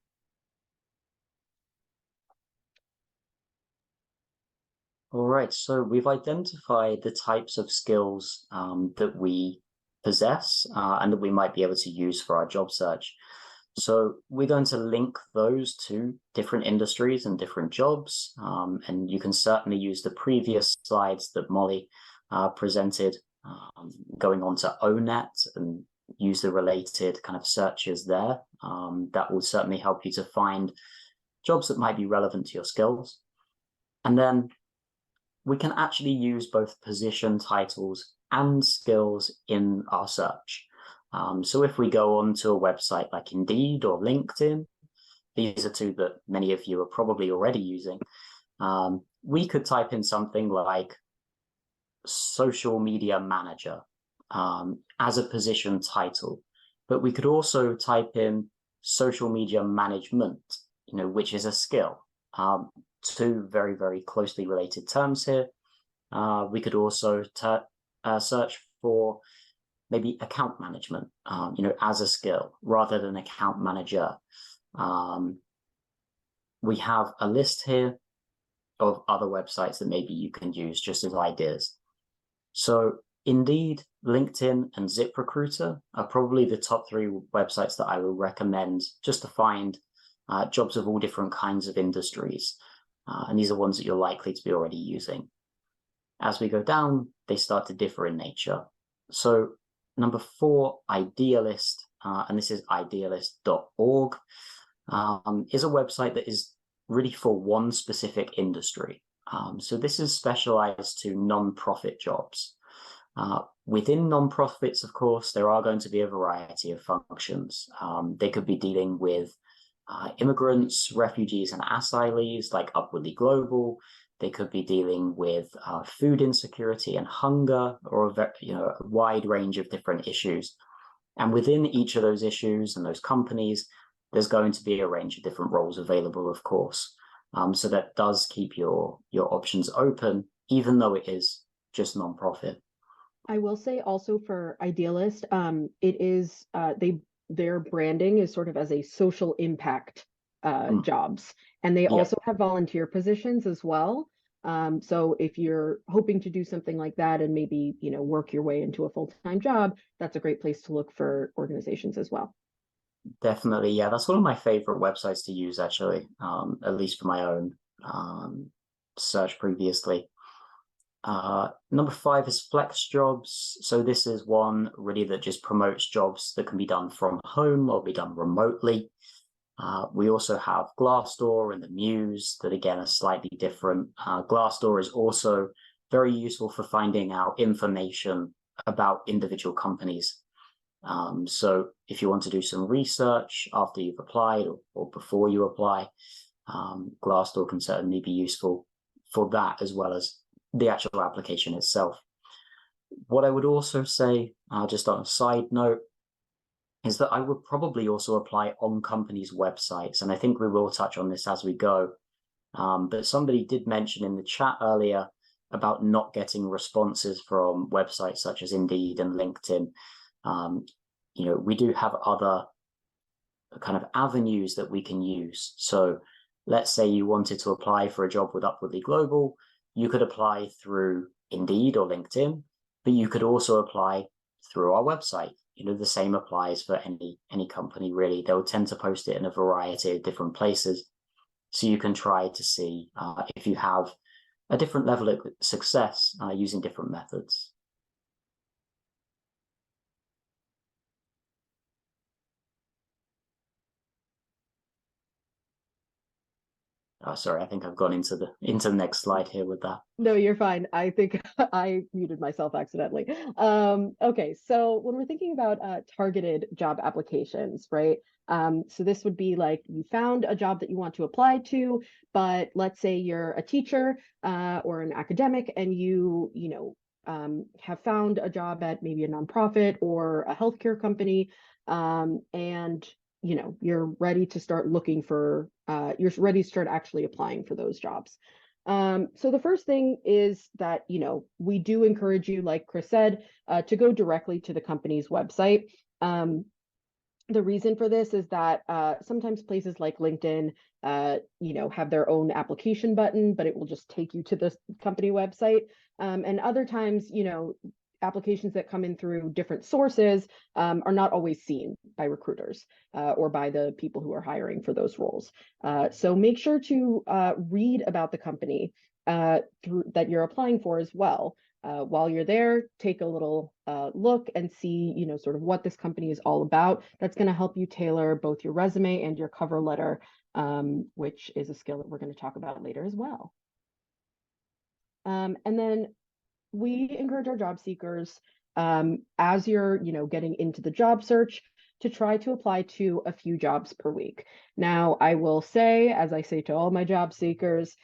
All right, so we've identified the types of skills that we possess and that we might be able to use for our job search. So we're going to link those to different industries and different jobs. And you can certainly use the previous slides that Molly presented, going on to ONET and use the related kind of searches there. That will certainly help you to find jobs that might be relevant to your skills. And then we can actually use both position titles and skills in our search. So if we go onto a website like Indeed or LinkedIn, these are two that many of you are probably already using, we could type in something like social media manager as a position title, but we could also type in social media management, which is a skill. Two very, very closely related terms here. We could also search for maybe account management, as a skill rather than account manager. We have a list here of other websites that maybe you can use just as ideas. So Indeed, LinkedIn, and ZipRecruiter are probably the top three websites that I will recommend just to find jobs of all different kinds of industries. And these are ones that you're likely to be already using. As we go down, they start to differ in nature. So number 4, Idealist, and this is idealist.org, is a website that is really for one specific industry. So this is specialized to non-profit jobs. Within non-profits, of course, there are going to be a variety of functions. They could be dealing with immigrants, refugees, and asylees like Upwardly Global. They could be dealing with food insecurity and hunger, or a wide range of different issues. And within each of those issues and those companies, there's going to be a range of different roles available, of course. So that does keep your options open, even though it is just nonprofit. I will say also for Idealist, it is their branding is sort of as a social impact jobs, and they also have volunteer positions as well. So if you're hoping to do something like that and maybe work your way into a full-time job, that's a great place to look for organizations as well. Definitely, yeah, that's one of my favorite websites to use, actually, at least for my own search previously. Number 5 is Flex Jobs. So this is one really that just promotes jobs that can be done from home or be done remotely. We also have Glassdoor and the Muse that again are slightly different. Glassdoor is also very useful for finding out information about individual companies. So if you want to do some research after you've applied or before you apply, Glassdoor can certainly be useful for that as well as the actual application itself. What I would also say, just on a side note, is that I would probably also apply on companies' websites. And I think we will touch on this as we go. But somebody did mention in the chat earlier about not getting responses from websites such as Indeed and LinkedIn. We do have other kind of avenues that we can use. So let's say you wanted to apply for a job with Upwardly Global, you could apply through Indeed or LinkedIn, but you could also apply through our website. The same applies for any company, really. They'll tend to post it in a variety of different places. So you can try to see if you have a different level of success using different methods. sorry, I think I've gone into the next slide here with that. No, you're fine. I think I muted myself accidentally. Okay, so when we're thinking about targeted job applications, right? So this would be like you found a job that you want to apply to, but let's say you're a teacher or an academic, and have found a job at maybe a nonprofit or a healthcare company, and you're ready to start looking for, you're ready to start actually applying for those jobs. So the first thing is that, we do encourage you, like Chris said, to go directly to the company's website. The reason for this is that sometimes places like LinkedIn, have their own application button, but it will just take you to the company website. And other times, applications that come in through different sources are not always seen by recruiters or by the people who are hiring for those roles. So make sure to read about the company that you're applying for as well. While you're there, take a little look and see, sort of what this company is all about. That's going to help you tailor both your resume and your cover letter, which is a skill that we're going to talk about later as well. And then we encourage our job seekers, as you're, getting into the job search, to try to apply to a few jobs per week. Now, I will say, as I say to all my job seekers,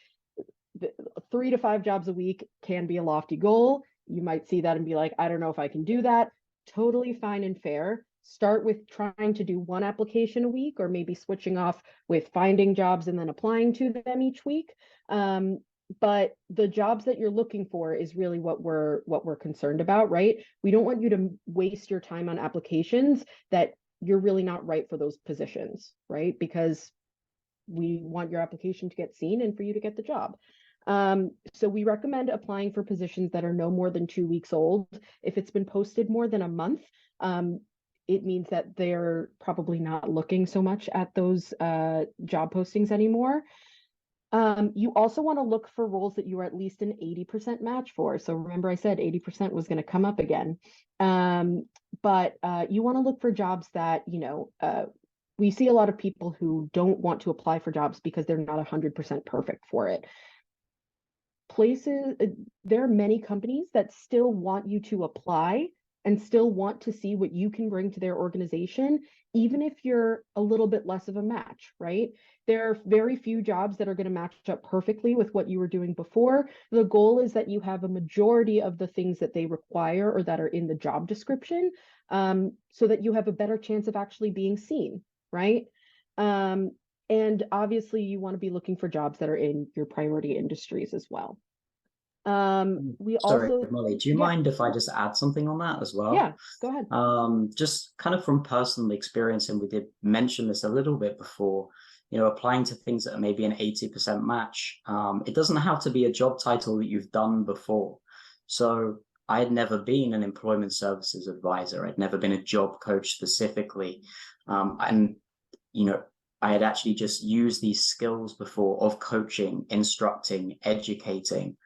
3 to 5 jobs a week can be a lofty goal. You might see that and be like, I don't know if I can do that. Totally fine and fair. Start with trying to do 1 application a week, or maybe switching off with finding jobs and then applying to them each week. But the jobs that you're looking for is really what we're concerned about, right? We don't want you to waste your time on applications that you're really not right for those positions, right? Because we want your application to get seen and for you to get the job. So we recommend applying for positions that are no more than 2 weeks old. If it's been posted more than a month, it means that they're probably not looking so much at those job postings anymore. You also want to look for roles that you are at least an 80% match for. So remember, I said 80% was going to come up again. But you want to look for jobs that, we see a lot of people who don't want to apply for jobs because they're not 100% perfect for it. There are many companies that still want you to apply and still want to see what you can bring to their organization, even if you're a little bit less of a match, right? There are very few jobs that are going to match up perfectly with what you were doing before. The goal is that you have a majority of the things that they require or that are in the job description, so that you have a better chance of actually being seen, right? And obviously you want to be looking for jobs that are in your priority industries as well. We Sorry, also, Molly, do you mind if I just add something on that as well? Yeah, go ahead. Just kind of from personal experience, and we did mention this a little bit before, applying to things that are maybe an 80% match. It doesn't have to be a job title that you've done before. So I had never been an employment services advisor. I'd never been a job coach specifically. And I had actually just used these skills before of coaching, instructing, educating.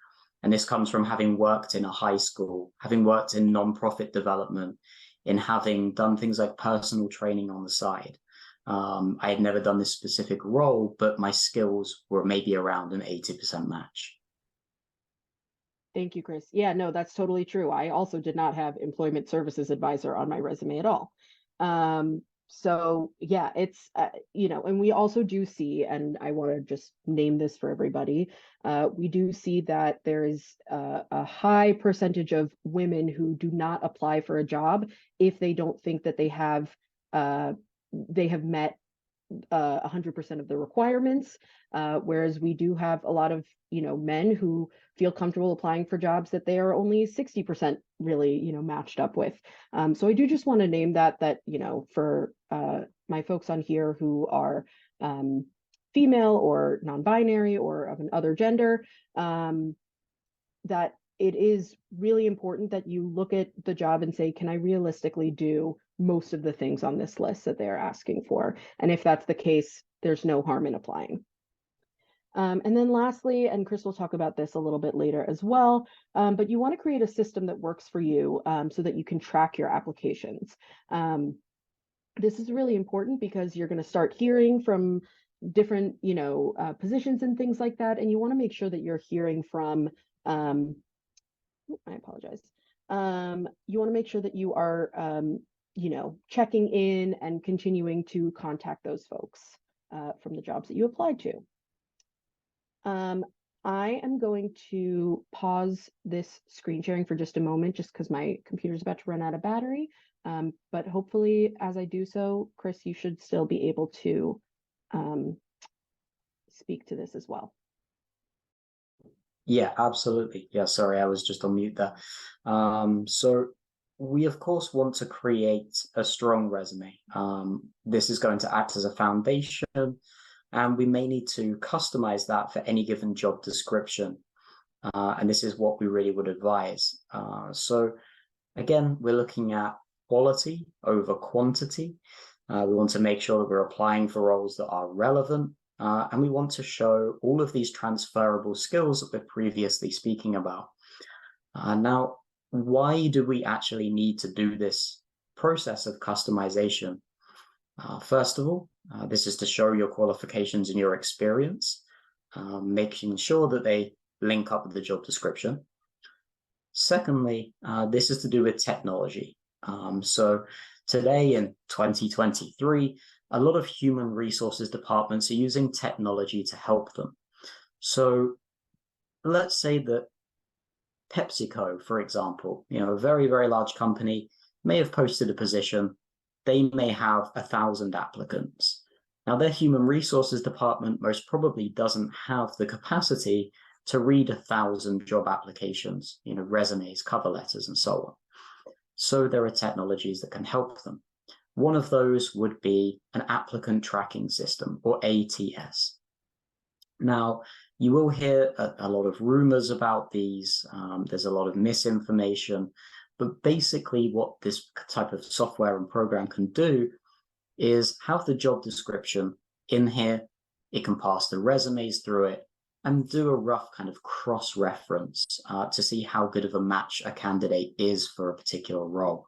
And this comes from having worked in a high school, having worked in nonprofit development, in having done things like personal training on the side. I had never done this specific role, but my skills were maybe around an 80% match. Thank you, Chris. Yeah, no, that's totally true. I also did not have employment services advisor on my resume at all. So yeah, it's, and we also do see, and I want to just name this for everybody, we do see that there is a high percentage of women who do not apply for a job if they don't think that they have met 100% of the requirements, whereas we do have a lot of men who feel comfortable applying for jobs that they are only 60% really matched up with. So I do just want to name that for my folks on here who are female or non-binary or of an other gender, that it is really important that you look at the job and say, can I realistically do most of the things on this list that they're asking for? And if that's the case, there's no harm in applying. And then lastly, and Chris will talk about this a little bit later as well, but you want to create a system that works for you, so that you can track your applications. This is really important because you're going to start hearing from different, positions and things like that. And you want to make sure that you're hearing from, I apologize. You want to make sure that you are, checking in and continuing to contact those folks from the jobs that you applied to. I am going to pause this screen sharing for just a moment, just because my computer's about to run out of battery. But hopefully, as I do so, Chris, you should still be able to speak to this as well. Yeah, absolutely. Yeah, sorry, I was just on mute there. So we, of course, want to create a strong resume. This is going to act as a foundation, and we may need to customize that for any given job description. And this is what we really would advise. So again, we're looking at quality over quantity. We want to make sure that we're applying for roles that are relevant. And we want to show all of these transferable skills that we're previously speaking about. Now, why do we actually need to do this process of customization? First of all, this is to show your qualifications and your experience, making sure that they link up with the job description. Secondly, this is to do with technology. So today in 2023, a lot of human resources departments are using technology to help them. So let's say that PepsiCo, for example, a very, very large company may have posted a position. They may have 1,000 applicants. Now, their human resources department most probably doesn't have the capacity to read 1,000 job applications, resumes, cover letters, and so on. So there are technologies that can help them. One of those would be an applicant tracking system, or ATS. Now, you will hear a lot of rumors about these. There's a lot of misinformation, but basically what this type of software and program can do is have the job description in here. It can pass the resumes through it and do a rough kind of cross-reference to see how good of a match a candidate is for a particular role.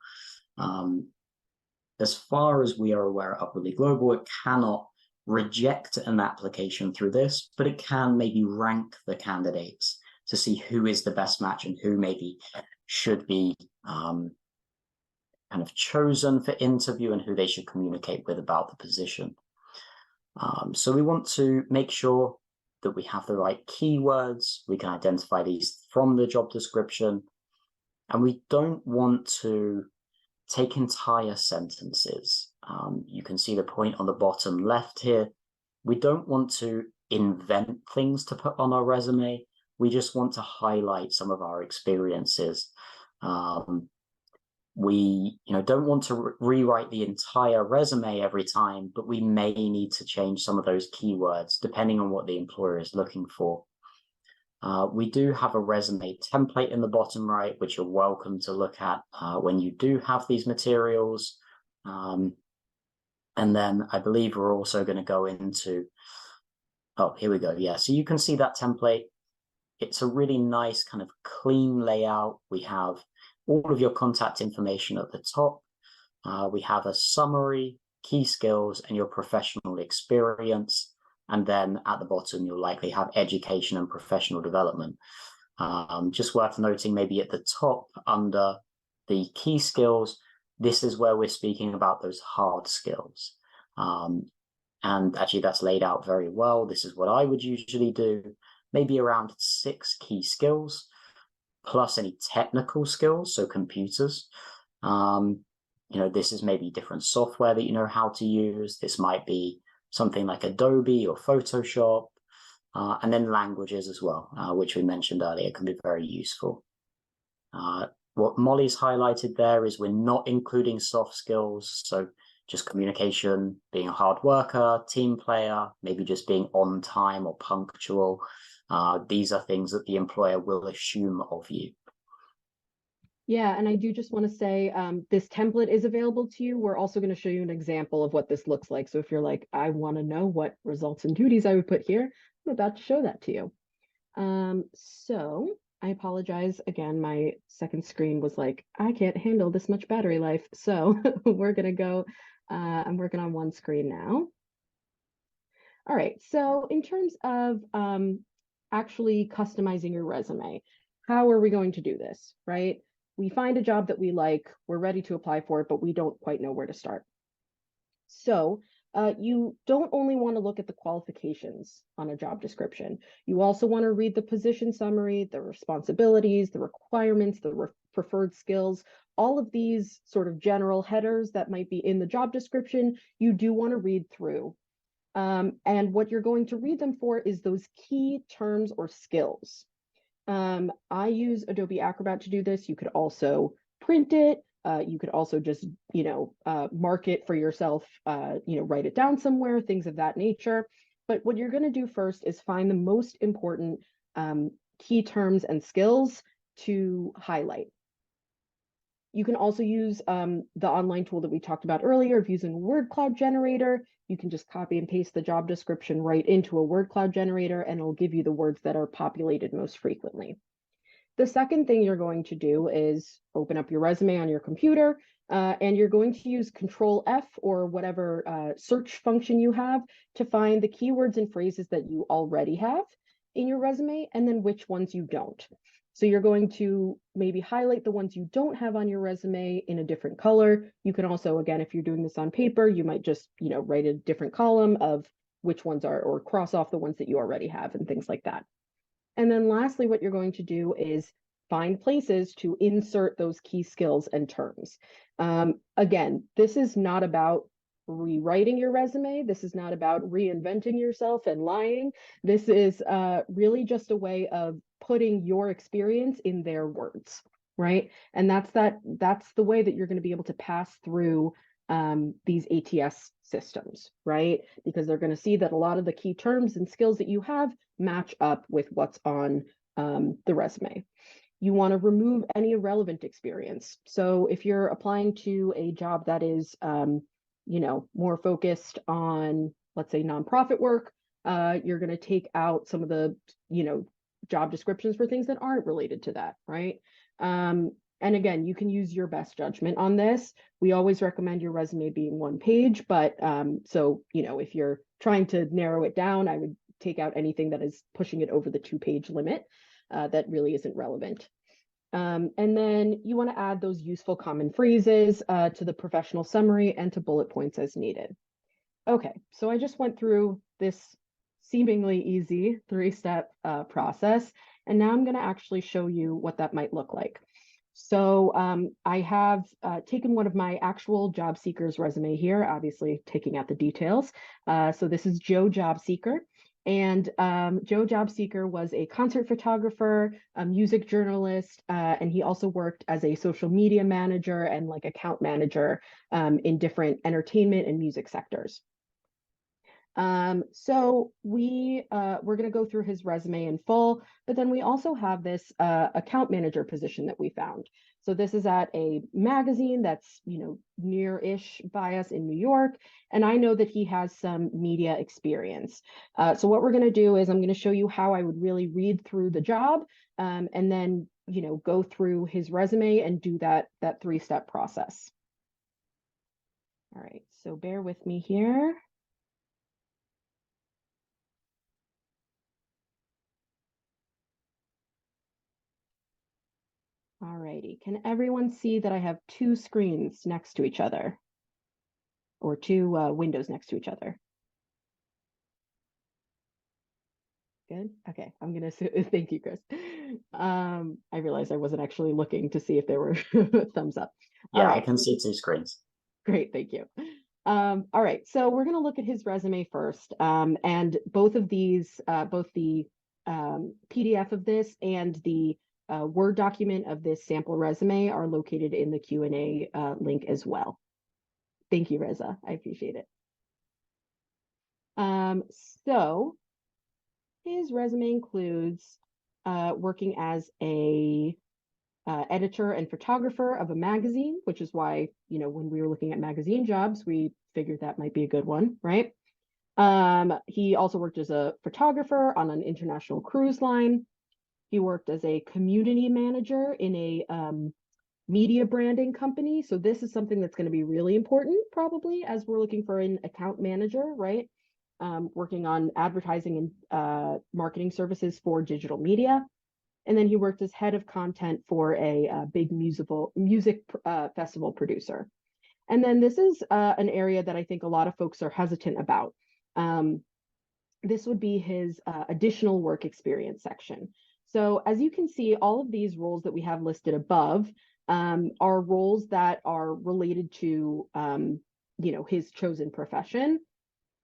As far as we are aware at Upwardly Global, it cannot reject an application through this, but it can maybe rank the candidates to see who is the best match and who maybe should be kind of chosen for interview and who they should communicate with about the position. So we want to make sure that we have the right keywords. We can identify these from the job description, and we don't want to take entire sentences. You can see the point on the bottom left here. We don't want to invent things to put on our resume. We just want to highlight some of our experiences. We don't want to rewrite the entire resume every time, but we may need to change some of those keywords depending on what the employer is looking for. We do have a resume template in the bottom right, which you're welcome to look at when you do have these materials. And then I believe we're also going to go into, oh, here we go. Yeah, so you can see that template. It's a really nice kind of clean layout. We have all of your contact information at the top. We have a summary, key skills, and your professional experience. And then at the bottom, you'll likely have education and professional development. Just worth noting, maybe at the top under the key skills, this is where we're speaking about those hard skills. And actually, that's laid out very well. This is what I would usually do, maybe around 6 key skills, plus any technical skills, so computers. This is maybe different software that you know how to use. This might be something like Adobe or Photoshop, and then languages as well, which we mentioned earlier, can be very useful. What Molly's highlighted there is we're not including soft skills, so just communication, being a hard worker, team player, maybe just being on time or punctual. These are things that the employer will assume of you. Yeah, and I do just want to say this template is available to you. We're also going to show you an example of what this looks like. So if you're like, I want to know what results and duties I would put here, I'm about to show that to you. So I apologize. Again, my second screen was like, I can't handle this much battery life. So we're going to go, I'm working on one screen now. All right, so in terms of actually customizing your resume, how are we going to do this, right? We find a job that we like, we're ready to apply for it, but we don't quite know where to start. So you don't only want to look at the qualifications on a job description. You also want to read the position summary, the responsibilities, the requirements, the preferred skills, all of these sort of general headers that might be in the job description, you do want to read through. And what you're going to read them for is those key terms or skills. I use Adobe Acrobat to do this. You could also print it. You could also just, mark it for yourself, write it down somewhere, things of that nature. But what you're going to do first is find the most important key terms and skills to highlight. You can also use the online tool that we talked about earlier of using a word cloud generator. You can just copy and paste the job description right into a word cloud generator, and it'll give you the words that are populated most frequently. The second thing you're going to do is open up your resume on your computer, and you're going to use Control F or whatever search function you have to find the keywords and phrases that you already have in your resume, and then which ones you don't. So you're going to maybe highlight the ones you don't have on your resume in a different color. You can also, again, if you're doing this on paper, you might just, write a different column of which ones are, or cross off the ones that you already have and things like that. And then lastly, what you're going to do is find places to insert those key skills and terms. Again, this is not about rewriting your resume. This is not about reinventing yourself and lying. This is really just a way of putting your experience in their words, right? And that's the way that you're going to be able to pass through these ATS systems, right? Because they're going to see that a lot of the key terms and skills that you have match up with what's on the resume. You want to remove any irrelevant experience. So if you're applying to a job that is, more focused on, let's say, nonprofit work, you're going to take out some of the, job descriptions for things that aren't related to that, right? And again, you can use your best judgment on this. We always recommend your resume being one page, but so, if you're trying to narrow it down, I would take out anything that is pushing it over the 2-page limit that really isn't relevant. And then you want to add those useful common phrases to the professional summary and to bullet points as needed. Okay, so I just went through this seemingly easy 3-step process, and now I'm going to actually show you what that might look like. So I have taken one of my actual job seeker's resume here, obviously taking out the details. So this is Joe Job Seeker. And Joe Job Seeker was a concert photographer, a music journalist, and he also worked as a social media manager and like account manager in different entertainment and music sectors. So we're going to go through his resume in full, but then we also have this account manager position that we found. So this is at a magazine that's, near-ish by us in New York. And I know that he has some media experience. So what we're going to do is I'm going to show you how I would really read through the job and then, go through his resume and do that 3-step process. All right, so bear with me here. All righty, can everyone see that I have 2 screens next to each other? Or 2 windows next to each other? Good, okay, I'm gonna thank you, Chris. I realized I wasn't actually looking to see if there were thumbs up. Yeah, All right. I can see 2 screens. Great, thank you. All right, so we're gonna look at his resume first. And both of these, both the PDF of this and the Word document of this sample resume are located in the Q&A link as well. Thank you, Reza. I appreciate it. So his resume includes working as a editor and photographer of a magazine, which is why, when we were looking at magazine jobs, we figured that might be a good one, right? He also worked as a photographer on an international cruise line. He worked as a community manager in a media branding company. So this is something that's going to be really important, probably, as we're looking for an account manager, right? working on advertising and marketing services for digital media. And then he worked as head of content for a big music festival producer. And then this is an area that I think a lot of folks are hesitant about. This would be his additional work experience section. So as you can see, all of these roles that we have listed above are roles that are related to, his chosen profession.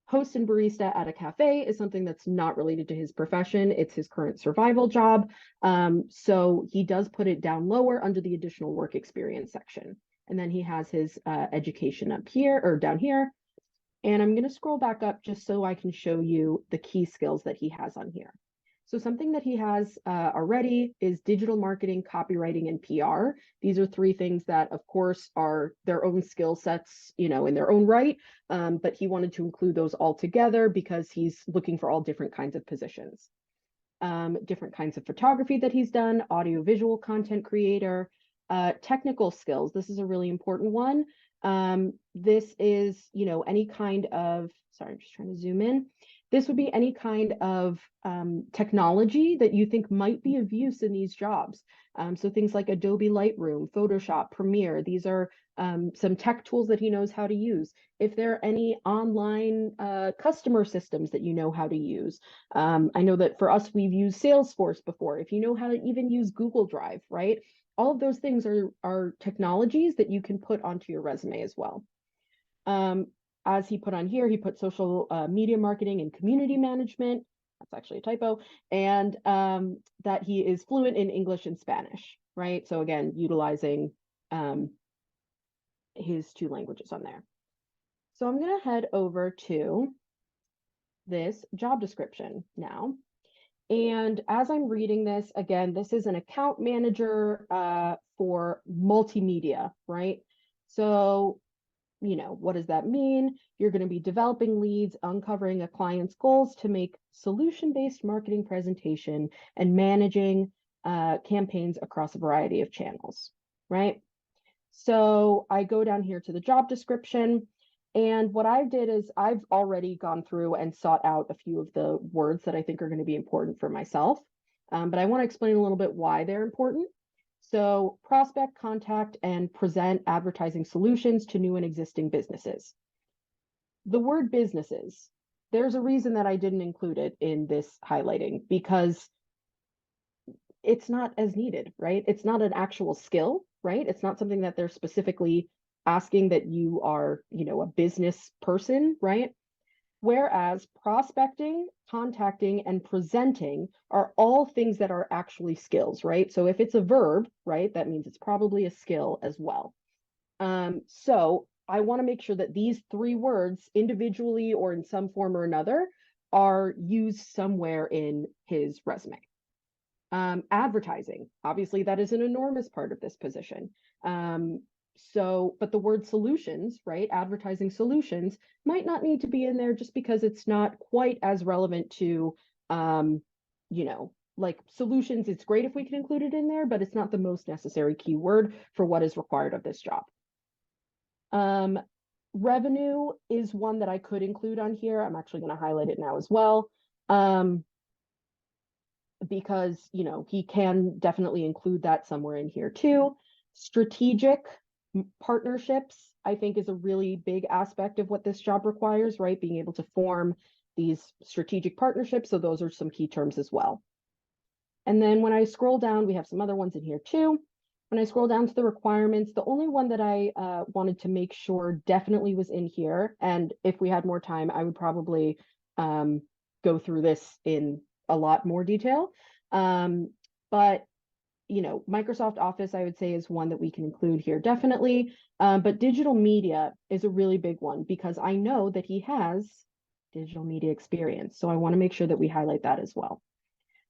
Host and barista at a cafe is something that's not related to his profession. It's his current survival job. So he does put it down lower under the additional work experience section. And then he has his education up here or down here. And I'm going to scroll back up just so I can show you the key skills that he has on here. So something that he has already is digital marketing, copywriting, and PR. These are three things that, of course, are their own skill sets, in their own right. But he wanted to include those all together because he's looking for all different kinds of positions. Different kinds of photography that he's done, audiovisual content creator, technical skills. This is a really important one. This is, any kind of, sorry, I'm just trying to zoom in. This would be any kind of technology that you think might be of use in these jobs. So things like Adobe Lightroom, Photoshop, Premiere, these are some tech tools that he knows how to use. If there are any online customer systems that you know how to use. I know that for us, we've used Salesforce before. If you know how to even use Google Drive, right? All of those things are technologies that you can put onto your resume as well. As he put on here, he put social media marketing and community management. That's actually a typo. And that he is fluent in English and Spanish, right? So again, utilizing his two languages on there. So I'm going to head over to this job description now. And as I'm reading this, again, this is an account manager for multimedia, right? So, what does that mean? You're going to be developing leads, uncovering a client's goals to make solution-based marketing presentation and managing campaigns across a variety of channels, right? So I go down here to the job description. And what I did is I've already gone through and sought out a few of the words that I think are going to be important for myself. But I want to explain a little bit why they're important. So prospect, contact, and present advertising solutions to new and existing businesses. The word businesses, there's a reason that I didn't include it in this highlighting because it's not as needed, right? It's not an actual skill, right? It's not something that they're specifically asking that you are, a business person, right? Whereas prospecting, contacting, and presenting are all things that are actually skills, right? So if it's a verb, right, that means it's probably a skill as well. So I want to make sure that these three words individually or in some form or another are used somewhere in his resume. Advertising, obviously that is an enormous part of this position. But the word solutions, right? Advertising solutions might not need to be in there just because it's not quite as relevant to, like solutions. It's great if we can include it in there, but it's not the most necessary keyword for what is required of this job. Revenue is one that I could include on here. I'm actually going to highlight it now as well. Because, he can definitely include that somewhere in here too. Strategic partnerships, I think, is a really big aspect of what this job requires, right? Being able to form these strategic partnerships. So those are some key terms as well. And then when I scroll down, we have some other ones in here too. When I scroll down to the requirements, the only one that I wanted to make sure definitely was in here, and if we had more time, I would probably go through this in a lot more detail. But Microsoft Office, I would say, is one that we can include here definitely. But digital media is a really big one because I know that he has digital media experience. So I want to make sure that we highlight that as well.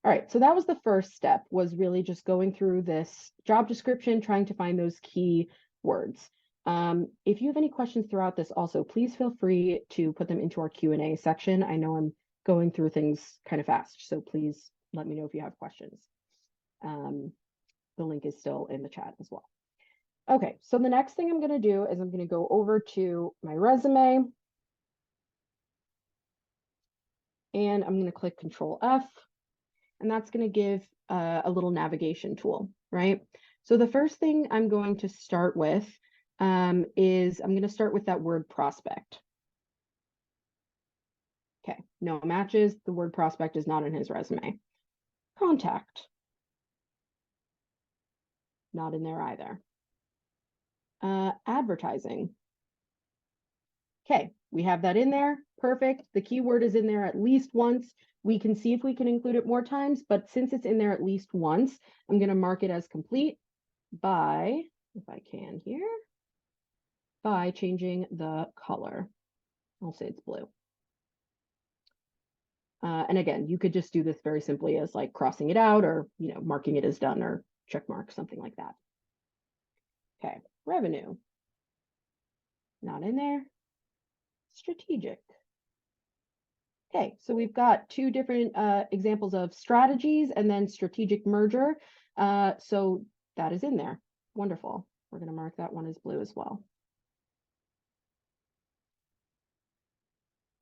All right, so that was the first step, was really just going through this job description, trying to find those key words. If you have any questions throughout this also, please feel free to put them into our Q&A section. I know I'm going through things kind of fast, so please let me know if you have questions. The link is still in the chat as well. Okay, so the next thing I'm going to do is I'm going to go over to my resume. and I'm going to click Control F, and that's going to give a little navigation tool, right? So the first thing I'm going to start with is I'm going to start with that word prospect. Okay, no matches. The word prospect is not in his resume. Contact. Not in there either. Advertising. Okay, we have that in there. Perfect. The keyword is in there at least once. We can see if we can include it more times, but since it's in there at least once, I'm going to mark it as complete by, if I can here, by changing the color. I'll say it's blue. And again, you could just do this very simply as like crossing it out or, marking it as done or check mark, something like that. Okay, revenue. Not in there. Strategic. Okay, so we've got two different examples of strategies and then strategic merger. So that is in there. Wonderful. We're going to mark that one as blue as well.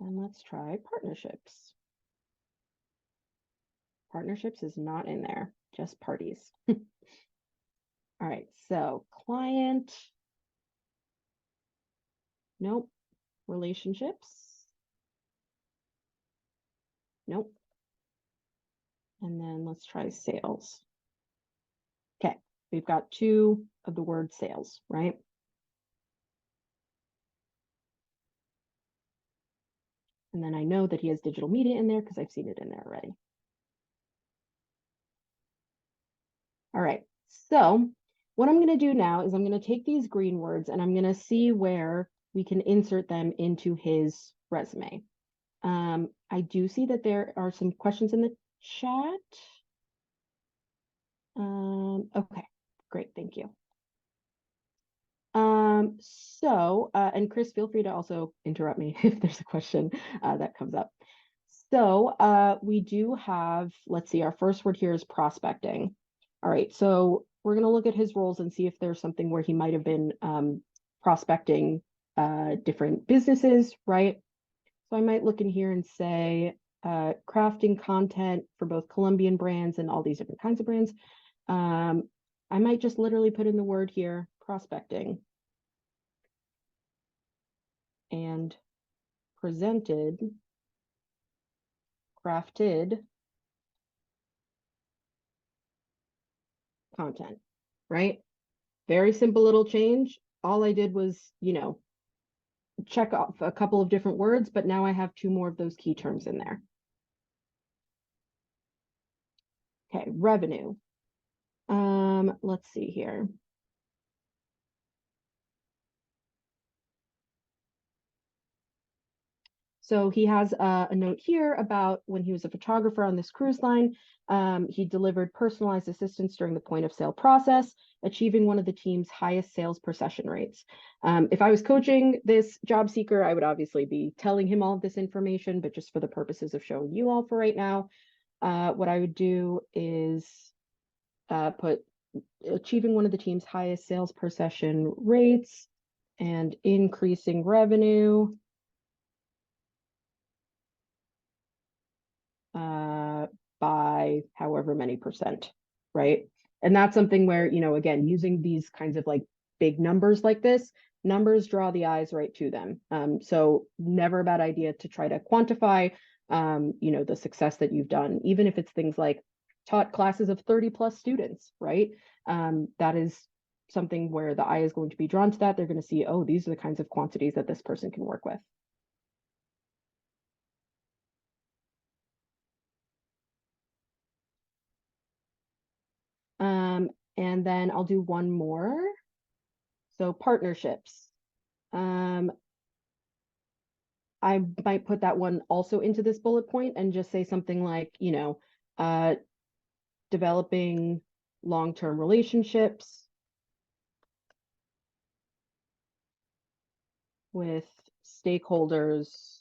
And let's try partnerships. Partnerships is not in there, just parties. All right, so client. Nope. Relationships. Nope. And then let's try sales. Okay, we've got two of the word sales, right? And then I know that he has digital media in there because I've seen it in there already. All right, so what I'm going to do now is I'm going to take these green words and I'm going to see where we can insert them into his resume. I do see that there are some questions in the chat. Okay, great, thank you. And Chris, feel free to also interrupt me if there's a question that comes up. So we do have, let's see, our first word here is prospecting. All right, so we're going to look at his roles and see if there's something where he might have been prospecting different businesses, right? So I might look in here and say crafting content for both Colombian brands and all these different kinds of brands. I might just literally put in the word here, prospecting. And presented, crafted content, right? Very simple little change. All I did was, check off a couple of different words, but now I have two more of those key terms in there. Okay, revenue. Let's see here. So he has a note here about when he was a photographer on this cruise line. He delivered personalized assistance during the point of sale process, achieving one of the team's highest sales per session rates. If I was coaching this job seeker, I would obviously be telling him all of this information, but just for the purposes of showing you all for right now, what I would do is put achieving one of the team's highest sales per session rates and increasing revenue by however many percent, right? And that's something where, again, using these kinds of like big numbers like this, numbers draw the eyes right to them. So never a bad idea to try to quantify, the success that you've done, even if it's things like taught classes of 30 plus students, right? That is something where the eye is going to be drawn to that. They're going to see, oh, these are the kinds of quantities that this person can work with. And then I'll do one more. So partnerships. I might put that one also into this bullet point and just say something like, developing long-term relationships with stakeholders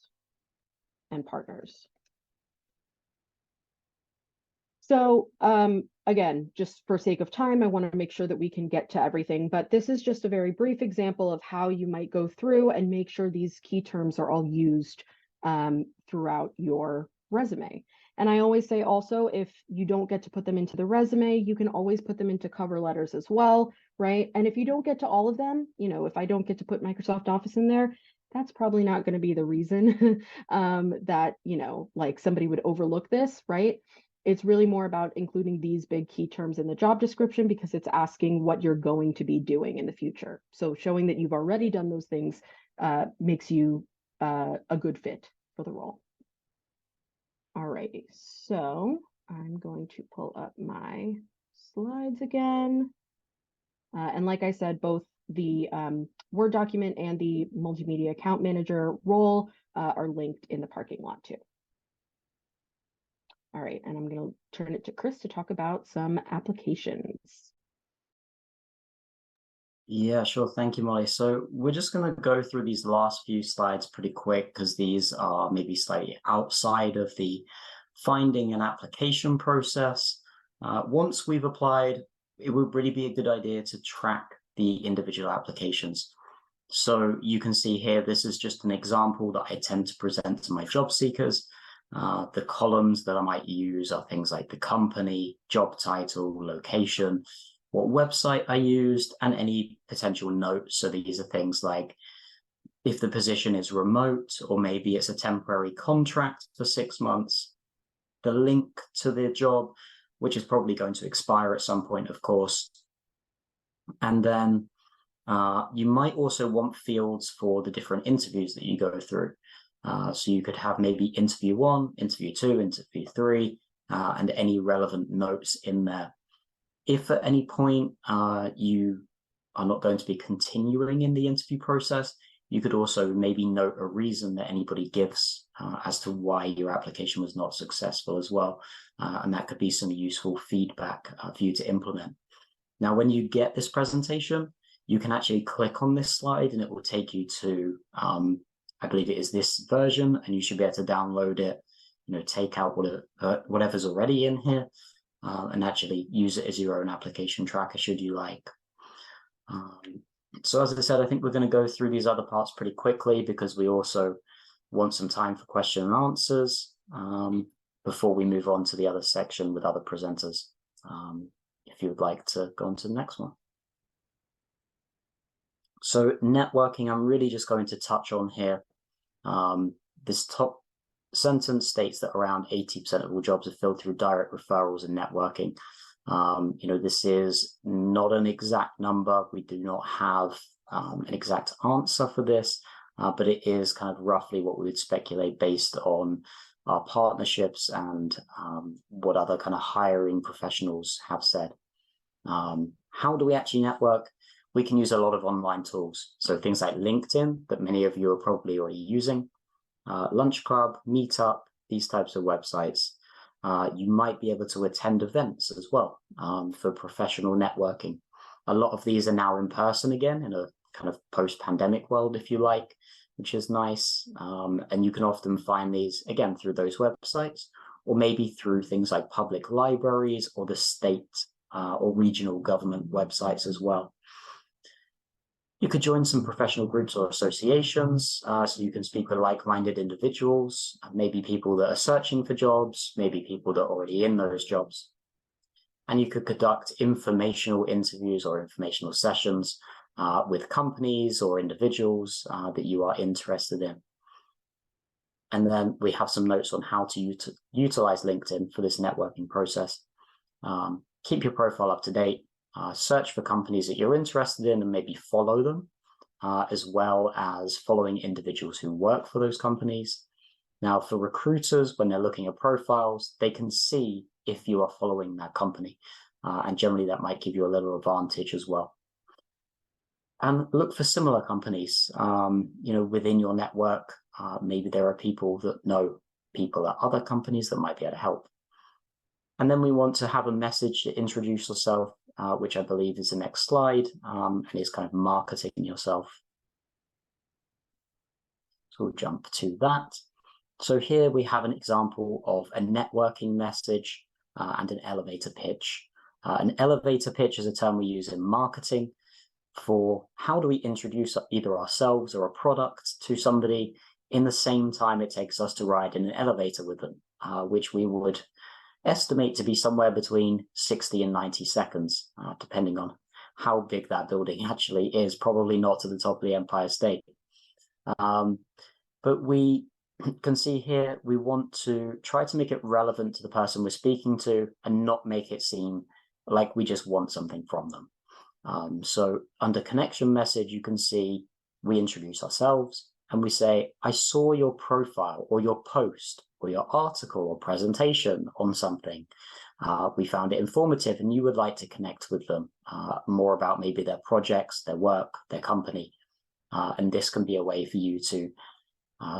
and partners. So again, just for sake of time, I want to make sure that we can get to everything, but this is just a very brief example of how you might go through and make sure these key terms are all used throughout your resume. And I always say also, if you don't get to put them into the resume, you can always put them into cover letters as well, right? And if you don't get to all of them, if I don't get to put Microsoft Office in there, that's probably not going to be the reason that, like somebody would overlook this, right? It's really more about including these big key terms in the job description because it's asking what you're going to be doing in the future. So showing that you've already done those things makes you a good fit for the role. All righty, so I'm going to pull up my slides again. And like I said, both the Word document and the multimedia account manager role are linked in the parking lot too. All right, and I'm going to turn it to Chris to talk about some applications. Yeah, sure. Thank you, Molly. So we're just going to go through these last few slides pretty quick because these are maybe slightly outside of the finding an application process. Once we've applied, it would really be a good idea to track the individual applications. So you can see here, this is just an example that I tend to present to my job seekers. The columns that I might use are things like the company, job title, location, what website I used, and any potential notes. So these are things like if the position is remote, or maybe it's a temporary contract for 6 months, the link to the job, which is probably going to expire at some point, of course. And then you might also want fields for the different interviews that you go through. So you could have maybe interview 1, interview 2, interview 3, and any relevant notes in there. If at any point you are not going to be continuing in the interview process, you could also maybe note a reason that anybody gives as to why your application was not successful as well. And that could be some useful feedback for you to implement. Now, when you get this presentation, you can actually click on this slide and it will take you to, I believe it is this version, and you should be able to download it, take out whatever's already in here. And actually use it as your own application tracker should you like. So as I said, I think we're going to go through these other parts pretty quickly because we also want some time for question and answers before we move on to the other section with other presenters. If you would like to go on to the next one. So networking, I'm really just going to touch on here. This top sentence states that around 80% of all jobs are filled through direct referrals and networking. This is not an exact number. We do not have an exact answer for this, but it is kind of roughly what we would speculate based on our partnerships and what other kind of hiring professionals have said. How do we actually network? We can use a lot of online tools. So things like LinkedIn that many of you are probably already using. Lunch Club, Meetup, these types of websites. You might be able to attend events as well for professional networking. A lot of these are now in person again in a kind of post-pandemic world, if you like, which is nice. And you can often find these, again, through those websites, or maybe through things like public libraries or the state or regional government websites as well. You could join some professional groups or associations, so you can speak with like-minded individuals, maybe people that are searching for jobs, maybe people that are already in those jobs. And you could conduct informational interviews or informational sessions with companies or individuals that you are interested in. And then we have some notes on how to utilize LinkedIn for this networking process. Keep your profile up to date. Search for companies that you're interested in and maybe follow them, as well as following individuals who work for those companies. Now, for recruiters, when they're looking at profiles, they can see if you are following that company. And generally, that might give you a little advantage as well. And look for similar companies, within your network. Maybe there are people that know people at other companies that might be able to help. And then we want to have a message to introduce yourself, which I believe is the next slide, and is kind of marketing yourself. So we'll jump to that. So here we have an example of a networking message and an elevator pitch. An elevator pitch is a term we use in marketing for how do we introduce either ourselves or a product to somebody in the same time it takes us to ride in an elevator with them, which we would estimate to be somewhere between 60 and 90 seconds, depending on how big that building actually is, probably not to the top of the Empire State. But we can see here, we want to try to make it relevant to the person we're speaking to and not make it seem like we just want something from them. So under connection message, you can see we introduce ourselves and we say, I saw your profile or your post or your article or presentation on something. We found it informative and you would like to connect with them more about maybe their projects, their work, their company. And this can be a way for you to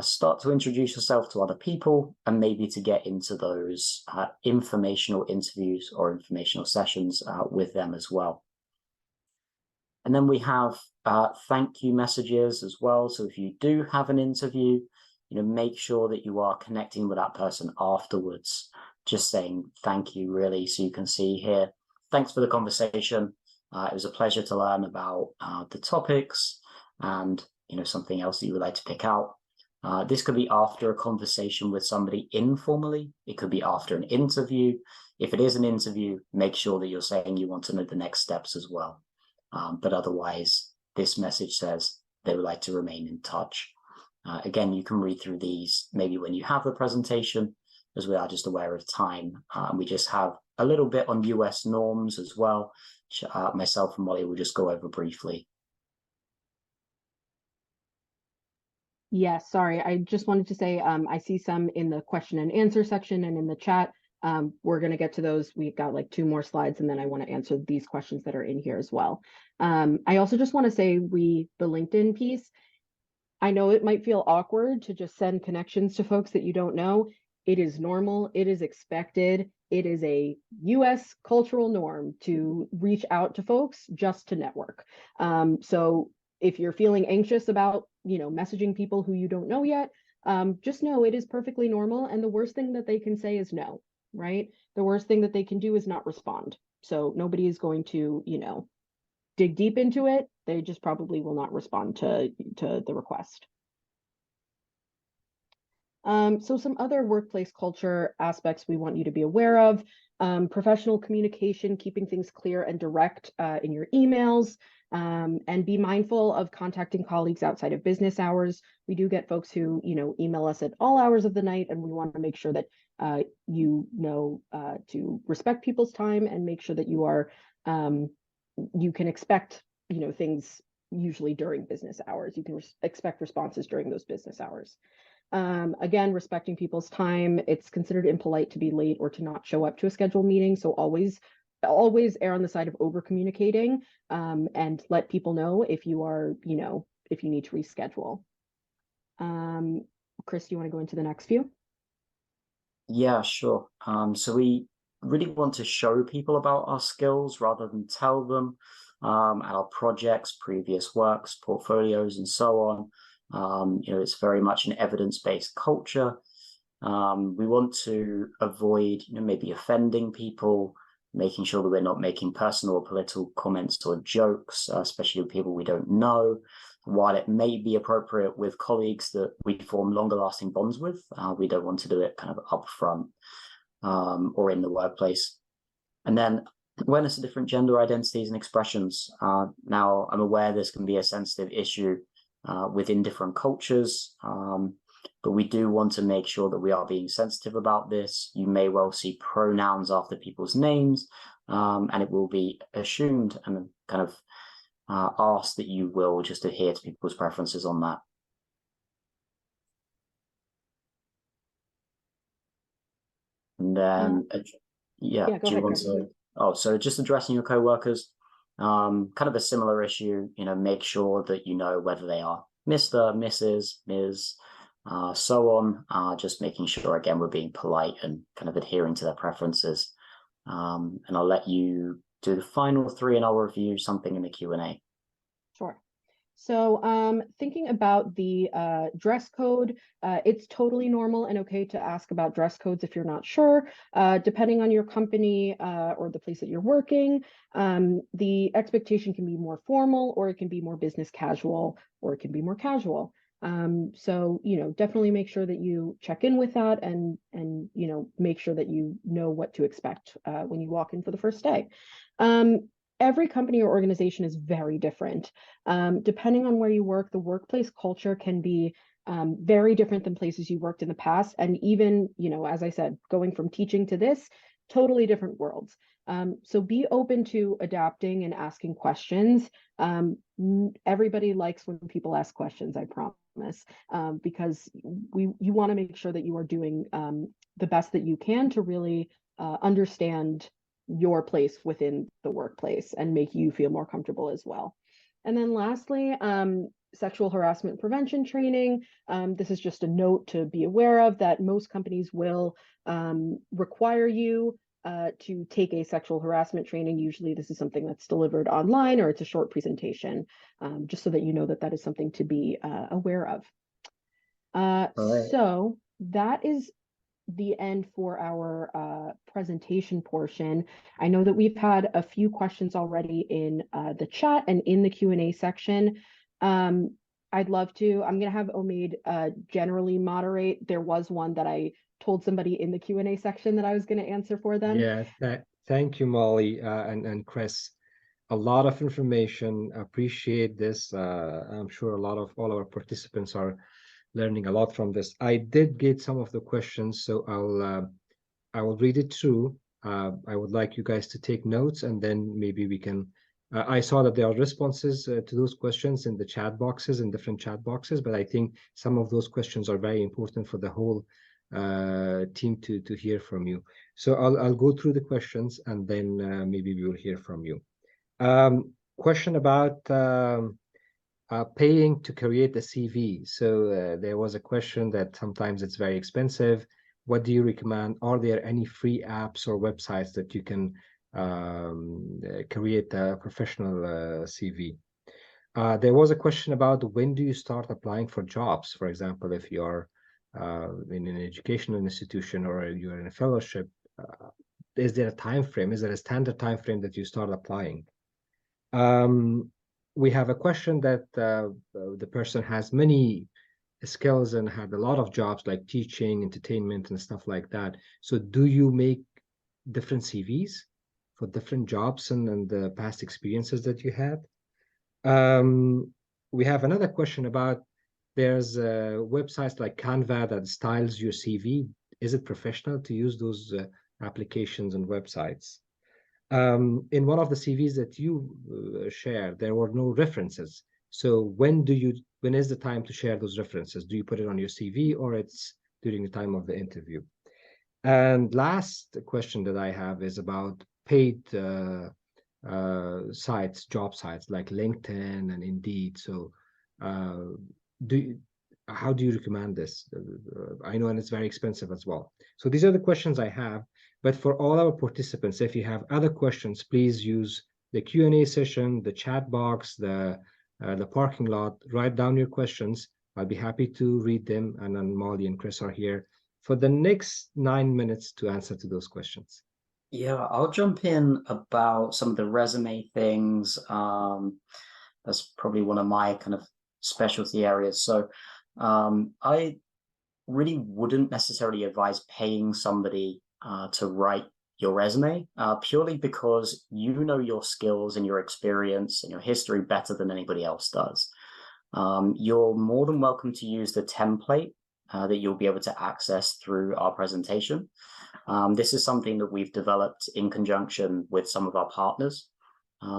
start to introduce yourself to other people and maybe to get into those informational interviews or informational sessions with them as well. And then we have thank you messages as well. So if you do have an interview, make sure that you are connecting with that person afterwards, just saying thank you, really. So you can see here, thanks for the conversation. It was a pleasure to learn about the topics and, something else that you would like to pick out. This could be after a conversation with somebody informally. It could be after an interview. If it is an interview, make sure that you're saying you want to know the next steps as well. But otherwise, this message says they would like to remain in touch. Again, you can read through these maybe when you have the presentation, as we are just aware of time. We just have a little bit on US norms as well. Myself and Molly will just go over briefly. Yes, sorry. I just wanted to say I see some in the question and answer section and in the chat. We're going to get to those. We've got like 2 more slides, and then I want to answer these questions that are in here as well. I also just want to say the LinkedIn piece, I know it might feel awkward to just send connections to folks that you don't know. It is normal. It is expected. It is a US cultural norm to reach out to folks just to network. So if you're feeling anxious about, messaging people who you don't know yet, just know it is perfectly normal. And the worst thing that they can say is no, right? The worst thing that they can do is not respond. So nobody is going to, dig deep into it. They just probably will not respond to the request. So some other workplace culture aspects we want you to be aware of: professional communication, keeping things clear and direct in your emails, and be mindful of contacting colleagues outside of business hours. We do get folks who, email us at all hours of the night, and we want to make sure that to respect people's time and make sure that you are you can expect, things usually during business hours. You can expect responses during those business hours. Again, respecting people's time. It's considered impolite to be late or to not show up to a scheduled meeting. So always err on the side of over communicating, and let people know if you are, if you need to reschedule. Chris, do you want to go into the next few? Yeah, sure. So we really want to show people about our skills rather than tell them, our projects, previous works, portfolios, and so on. It's very much an evidence-based culture. We want to avoid, maybe offending people, making sure that we're not making personal or political comments or jokes, especially with people we don't know. While it may be appropriate with colleagues that we form longer-lasting bonds with, we don't want to do it kind of upfront or in the workplace. And then awareness of different gender identities and expressions. Now, I'm aware this can be a sensitive issue within different cultures, but we do want to make sure that we are being sensitive about this. You may well see pronouns after people's names, and it will be assumed and kind of asked that you will just adhere to people's preferences on that. And then, yeah, go ahead, Chris. So just addressing your co-workers, kind of a similar issue, make sure that you know whether they are Mr., Mrs., Ms., so on, just making sure, again, we're being polite and kind of adhering to their preferences. And I'll let you do the final 3 and I'll review something in the Q&A. Sure. So thinking about the dress code, it's totally normal and okay to ask about dress codes if you're not sure. Depending on your company or the place that you're working, the expectation can be more formal, or it can be more business casual, or it can be more casual. So, definitely make sure that you check in with that and, make sure that you know what to expect when you walk in for the first day. Every company or organization is very different. Depending on where you work, the workplace culture can be very different than places you worked in the past. And even, as I said, going from teaching to this, totally different worlds. So be open to adapting and asking questions. Everybody likes when people ask questions, I promise, because you want to make sure that you are doing the best that you can to really understand your place within the workplace and make you feel more comfortable as well. And then lastly, sexual harassment prevention training. This is just a note to be aware of, that most companies will require you to take a sexual harassment training. Usually this is something that's delivered online, or it's a short presentation, just so that you know that that is something to be aware of. So that is the end for our presentation portion. I know that we've had a few questions already in the chat and in the Q&A section. I'm going to have Omaid generally moderate. There was one that I told somebody in the Q&A section that I was going to answer for them. Yeah, thank you, Molly and Chris. A lot of information. Appreciate this. I'm sure all our participants are learning a lot from this. I did get some of the questions, so I will read it through. I would like you guys to take notes, and then maybe we can. I saw that there are responses to those questions in the chat boxes, in different chat boxes, but I think some of those questions are very important for the whole team to hear from you. So I'll go through the questions, and then maybe we will hear from you. Question about paying to create a CV. So there was a question that sometimes it's very expensive. What do you recommend? Are there any free apps or websites that you can create a professional CV? There was a question about when do you start applying for jobs? For example, if you're in an educational institution or you're in a fellowship, is there a time frame? Is there a standard time frame that you start applying? We have a question that the person has many skills and had a lot of jobs like teaching, entertainment, and stuff like that. So do you make different CVs for different jobs and the past experiences that you had? We have another question about there's websites like Canva that styles your CV. Is it professional to use those applications and websites? In one of the CVs that you shared, there were no references. So when is the time to share those references? Do you put it on your CV or it's during the time of the interview? And last question that I have is about paid sites, job sites like LinkedIn and Indeed. So how do you recommend this? I know, and it's very expensive as well. So these are the questions I have. But for all our participants, if you have other questions, please use the Q&A session, the chat box, the parking lot. Write down your questions. I'll be happy to read them. And then Molly and Chris are here for the next 9 minutes to answer to those questions. Yeah, I'll jump in about some of the resume things. That's probably one of my kind of specialty areas. So I really wouldn't necessarily advise paying somebody to write your resume, purely because you know your skills and your experience and your history better than anybody else does. You're more than welcome to use the template that you'll be able to access through our presentation. This is something that we've developed in conjunction with some of our partners.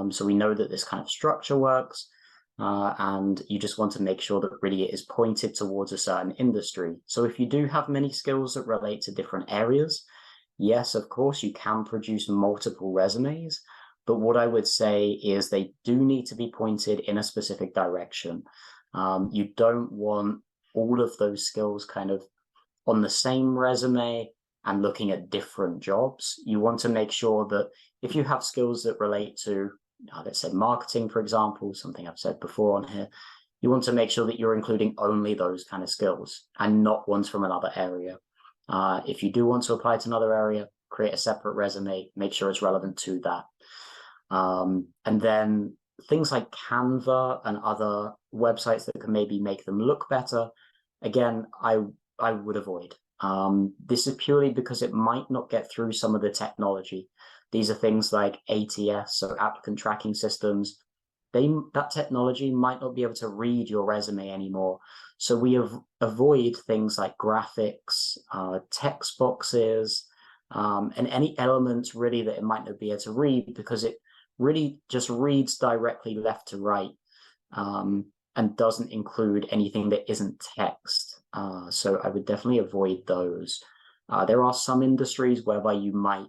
So we know that this kind of structure works, and you just want to make sure that really it is pointed towards a certain industry. So if you do have many skills that relate to different areas, yes, of course, you can produce multiple resumes, but what I would say is they do need to be pointed in a specific direction. You don't want all of those skills kind of on the same resume and looking at different jobs. You want to make sure that if you have skills that relate to, let's say, marketing, for example, something I've said before on here, you want to make sure that you're including only those kind of skills and not ones from another area. If you do want to apply to another area, create a separate resume, make sure it's relevant to that. And then things like Canva and other websites that can maybe make them look better, again, I would avoid. This is purely because it might not get through some of the technology. These are things like ATS, so applicant tracking systems. That technology might not be able to read your resume anymore. So we avoid things like graphics, text boxes, and any elements really that it might not be able to read, because it really just reads directly left to right, and doesn't include anything that isn't text. So I would definitely avoid those. There are some industries whereby you might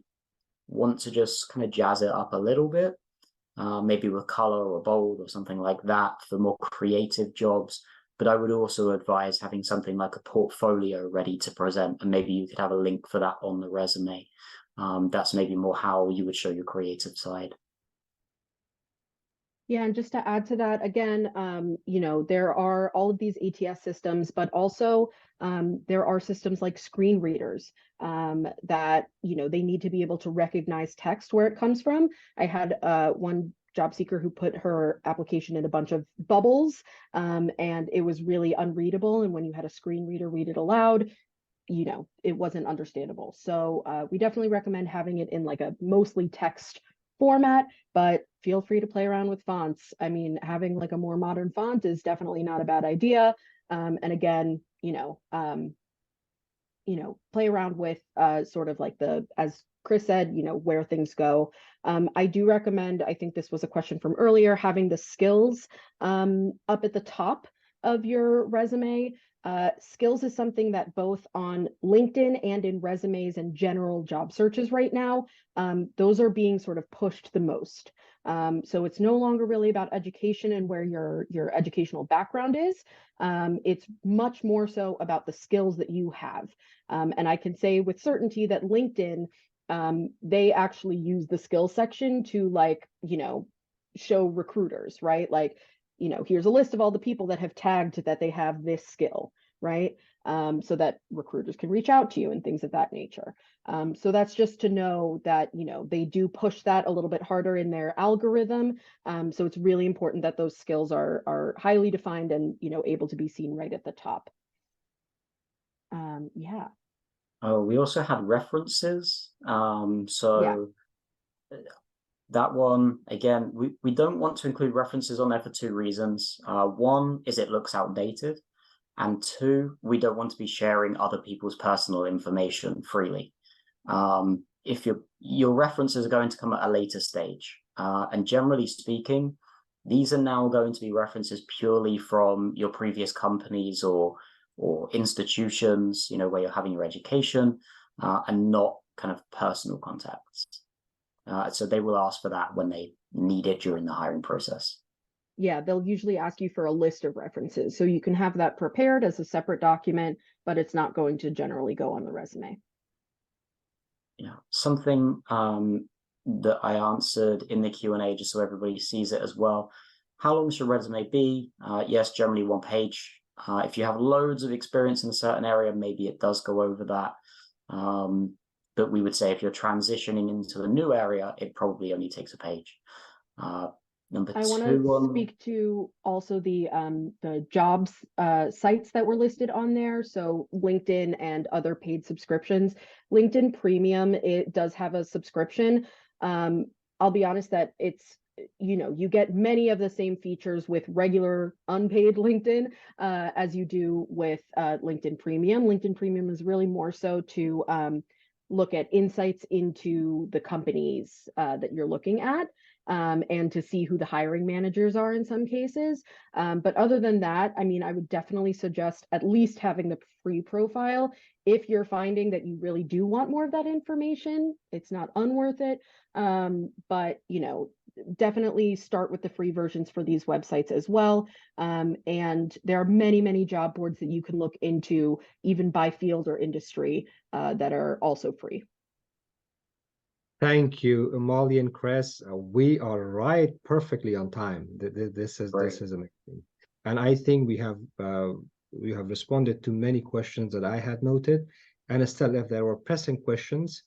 want to just kind of jazz it up a little bit, maybe with color or bold or something like that for more creative jobs. But I would also advise having something like a portfolio ready to present, and maybe you could have a link for that on the resume. That's maybe more how you would show your creative side. Yeah, and just to add to that, again, there are all of these ATS systems, but also there are systems like screen readers that, they need to be able to recognize text where it comes from. I had one job seeker who put her application in a bunch of bubbles, and it was really unreadable. And when you had a screen reader read it aloud, it wasn't understandable. So we definitely recommend having it in like a mostly text format, but feel free to play around with fonts. I mean, having like a more modern font is definitely not a bad idea. And again, play around with sort of like as Chris said, where things go. I do recommend, I think this was a question from earlier, having the skills up at the top of your resume. Skills is something that both on LinkedIn and in resumes and general job searches right now, those are being sort of pushed the most. So it's no longer really about education and where your educational background is. It's much more so about the skills that you have. And I can say with certainty that LinkedIn, they actually use the skills section to show recruiters, right? Like, here's a list of all the people that have tagged that they have this skill, right? So that recruiters can reach out to you and things of that nature. So that's just to know that, they do push that a little bit harder in their algorithm. So it's really important that those skills are highly defined and, able to be seen right at the top. Yeah. Oh, we also had references. So that one, again, we don't want to include references on there for two reasons. One is it looks outdated. And two, we don't want to be sharing other people's personal information freely. If your references are going to come at a later stage, and generally speaking, these are now going to be references purely from your previous companies or institutions, where you're having your education, and not kind of personal contacts. So they will ask for that when they need it during the hiring process. Yeah, they'll usually ask you for a list of references. So you can have that prepared as a separate document, but it's not going to generally go on the resume. Yeah, something that I answered in the Q&A, just so everybody sees it as well. How long should your resume be? Yes, generally 1 page. If you have loads of experience in a certain area, maybe it does go over that. But we would say if you're transitioning into a new area, it probably only takes a page. Number I want two to speak to also the jobs sites that were listed on there. So LinkedIn and other paid subscriptions. LinkedIn Premium, it does have a subscription. I'll be honest that it's, you get many of the same features with regular unpaid LinkedIn as you do with LinkedIn Premium. LinkedIn Premium is really more so to look at insights into the companies that you're looking at. And to see who the hiring managers are in some cases. But other than that, I mean, I would definitely suggest at least having the free profile. If you're finding that you really do want more of that information, it's not unworth it. But, definitely start with the free versions for these websites as well. And there are many, many job boards that you can look into, even by field or industry, that are also free. Thank you, Molly and Chris. We are right perfectly on time. This is amazing, and I think we have responded to many questions that I had noted. And still, if there were pressing questions,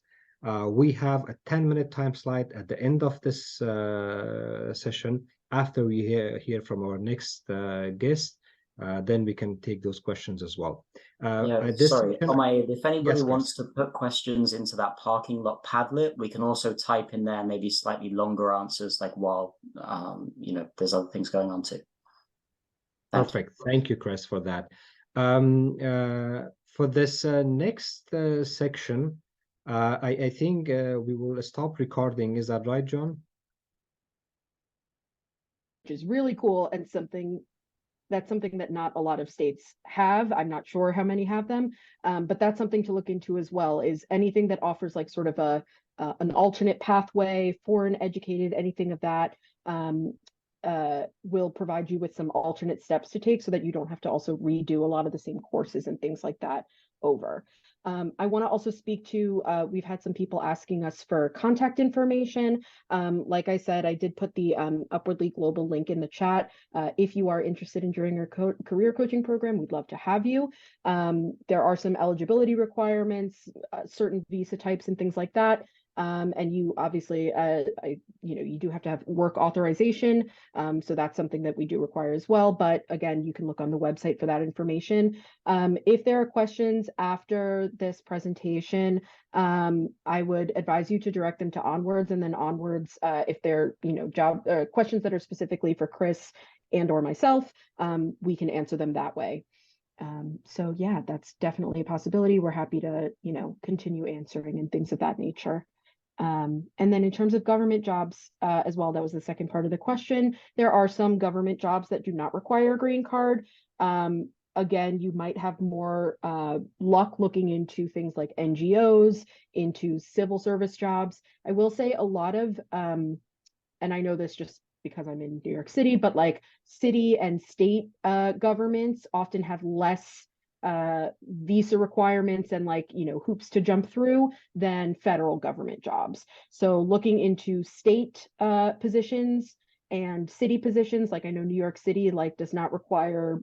we have a 10-minute time slide at the end of this session. after we hear from our next guest, then we can take those questions as well. Yeah, At this sorry, session, Omaid, if anybody yes, wants Chris. to put questions into that parking lot Padlet, we can also type in there maybe slightly longer answers, like while there's other things going on too. Perfect. Thank you, Chris, for that. For this next section, I think we will stop recording. Is that right, John? Which is really cool and something that not a lot of states have. I'm not sure how many have them, but that's something to look into as well, is anything that offers like sort of an alternate pathway, foreign educated, anything of that, will provide you with some alternate steps to take so that you don't have to also redo a lot of the same courses and things like that over. I want to also speak to, we've had some people asking us for contact information. Like I said, I did put the Upwardly Global link in the chat. If you are interested in joining our career coaching program, we'd love to have you. There are some eligibility requirements, certain visa types and things like that. And you obviously, you do have to have work authorization. So that's something that we do require as well. But again, you can look on the website for that information. If there are questions after this presentation, I would advise you to direct them to Onwards, and then Onwards, if they're, job questions that are specifically for Chris and or myself, we can answer them that way. So yeah, that's definitely a possibility. We're happy to, continue answering and things of that nature. And then in terms of government jobs as well, that was the second part of the question. There are some government jobs that do not require a green card. Again, you might have more luck looking into things like NGOs, into civil service jobs. I will say a lot of, and I know this just because I'm in New York City, but like city and state governments often have less visa requirements and hoops to jump through than federal government jobs. So looking into state positions and city positions, like I know New York City does not require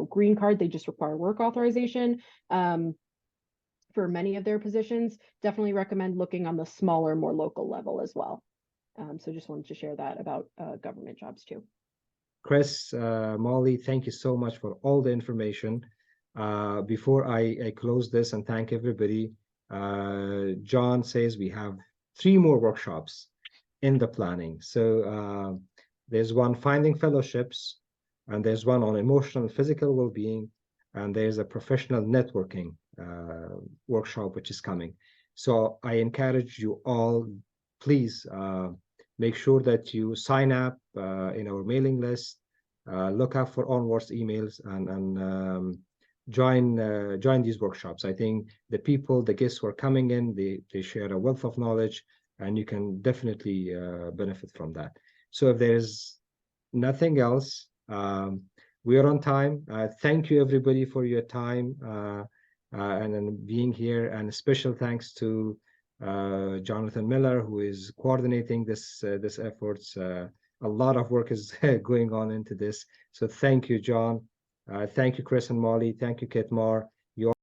green card, they just require work authorization for many of their positions. Definitely recommend looking on the smaller, more local level as well. So just wanted to share that about government jobs too. Chris, Molly, thank you so much for all the information. Before I close this and thank everybody, John says we have 3 more workshops in the planning. So there's one finding fellowships, and there's one on emotional and physical well-being, and there's a professional networking workshop which is coming. So I encourage you all, please make sure that you sign up in our mailing list, look out for Onwards emails, and join these workshops. I think the guests who are coming in, they share a wealth of knowledge, and you can definitely benefit from that. So if there's nothing else, we are on time. Thank you everybody for your time and being here, and a special thanks to Jonathan Miller, who is coordinating this efforts. A lot of work is going on into this. So thank you, John. Thank you, Chris and Molly. Thank you, Kitmar. You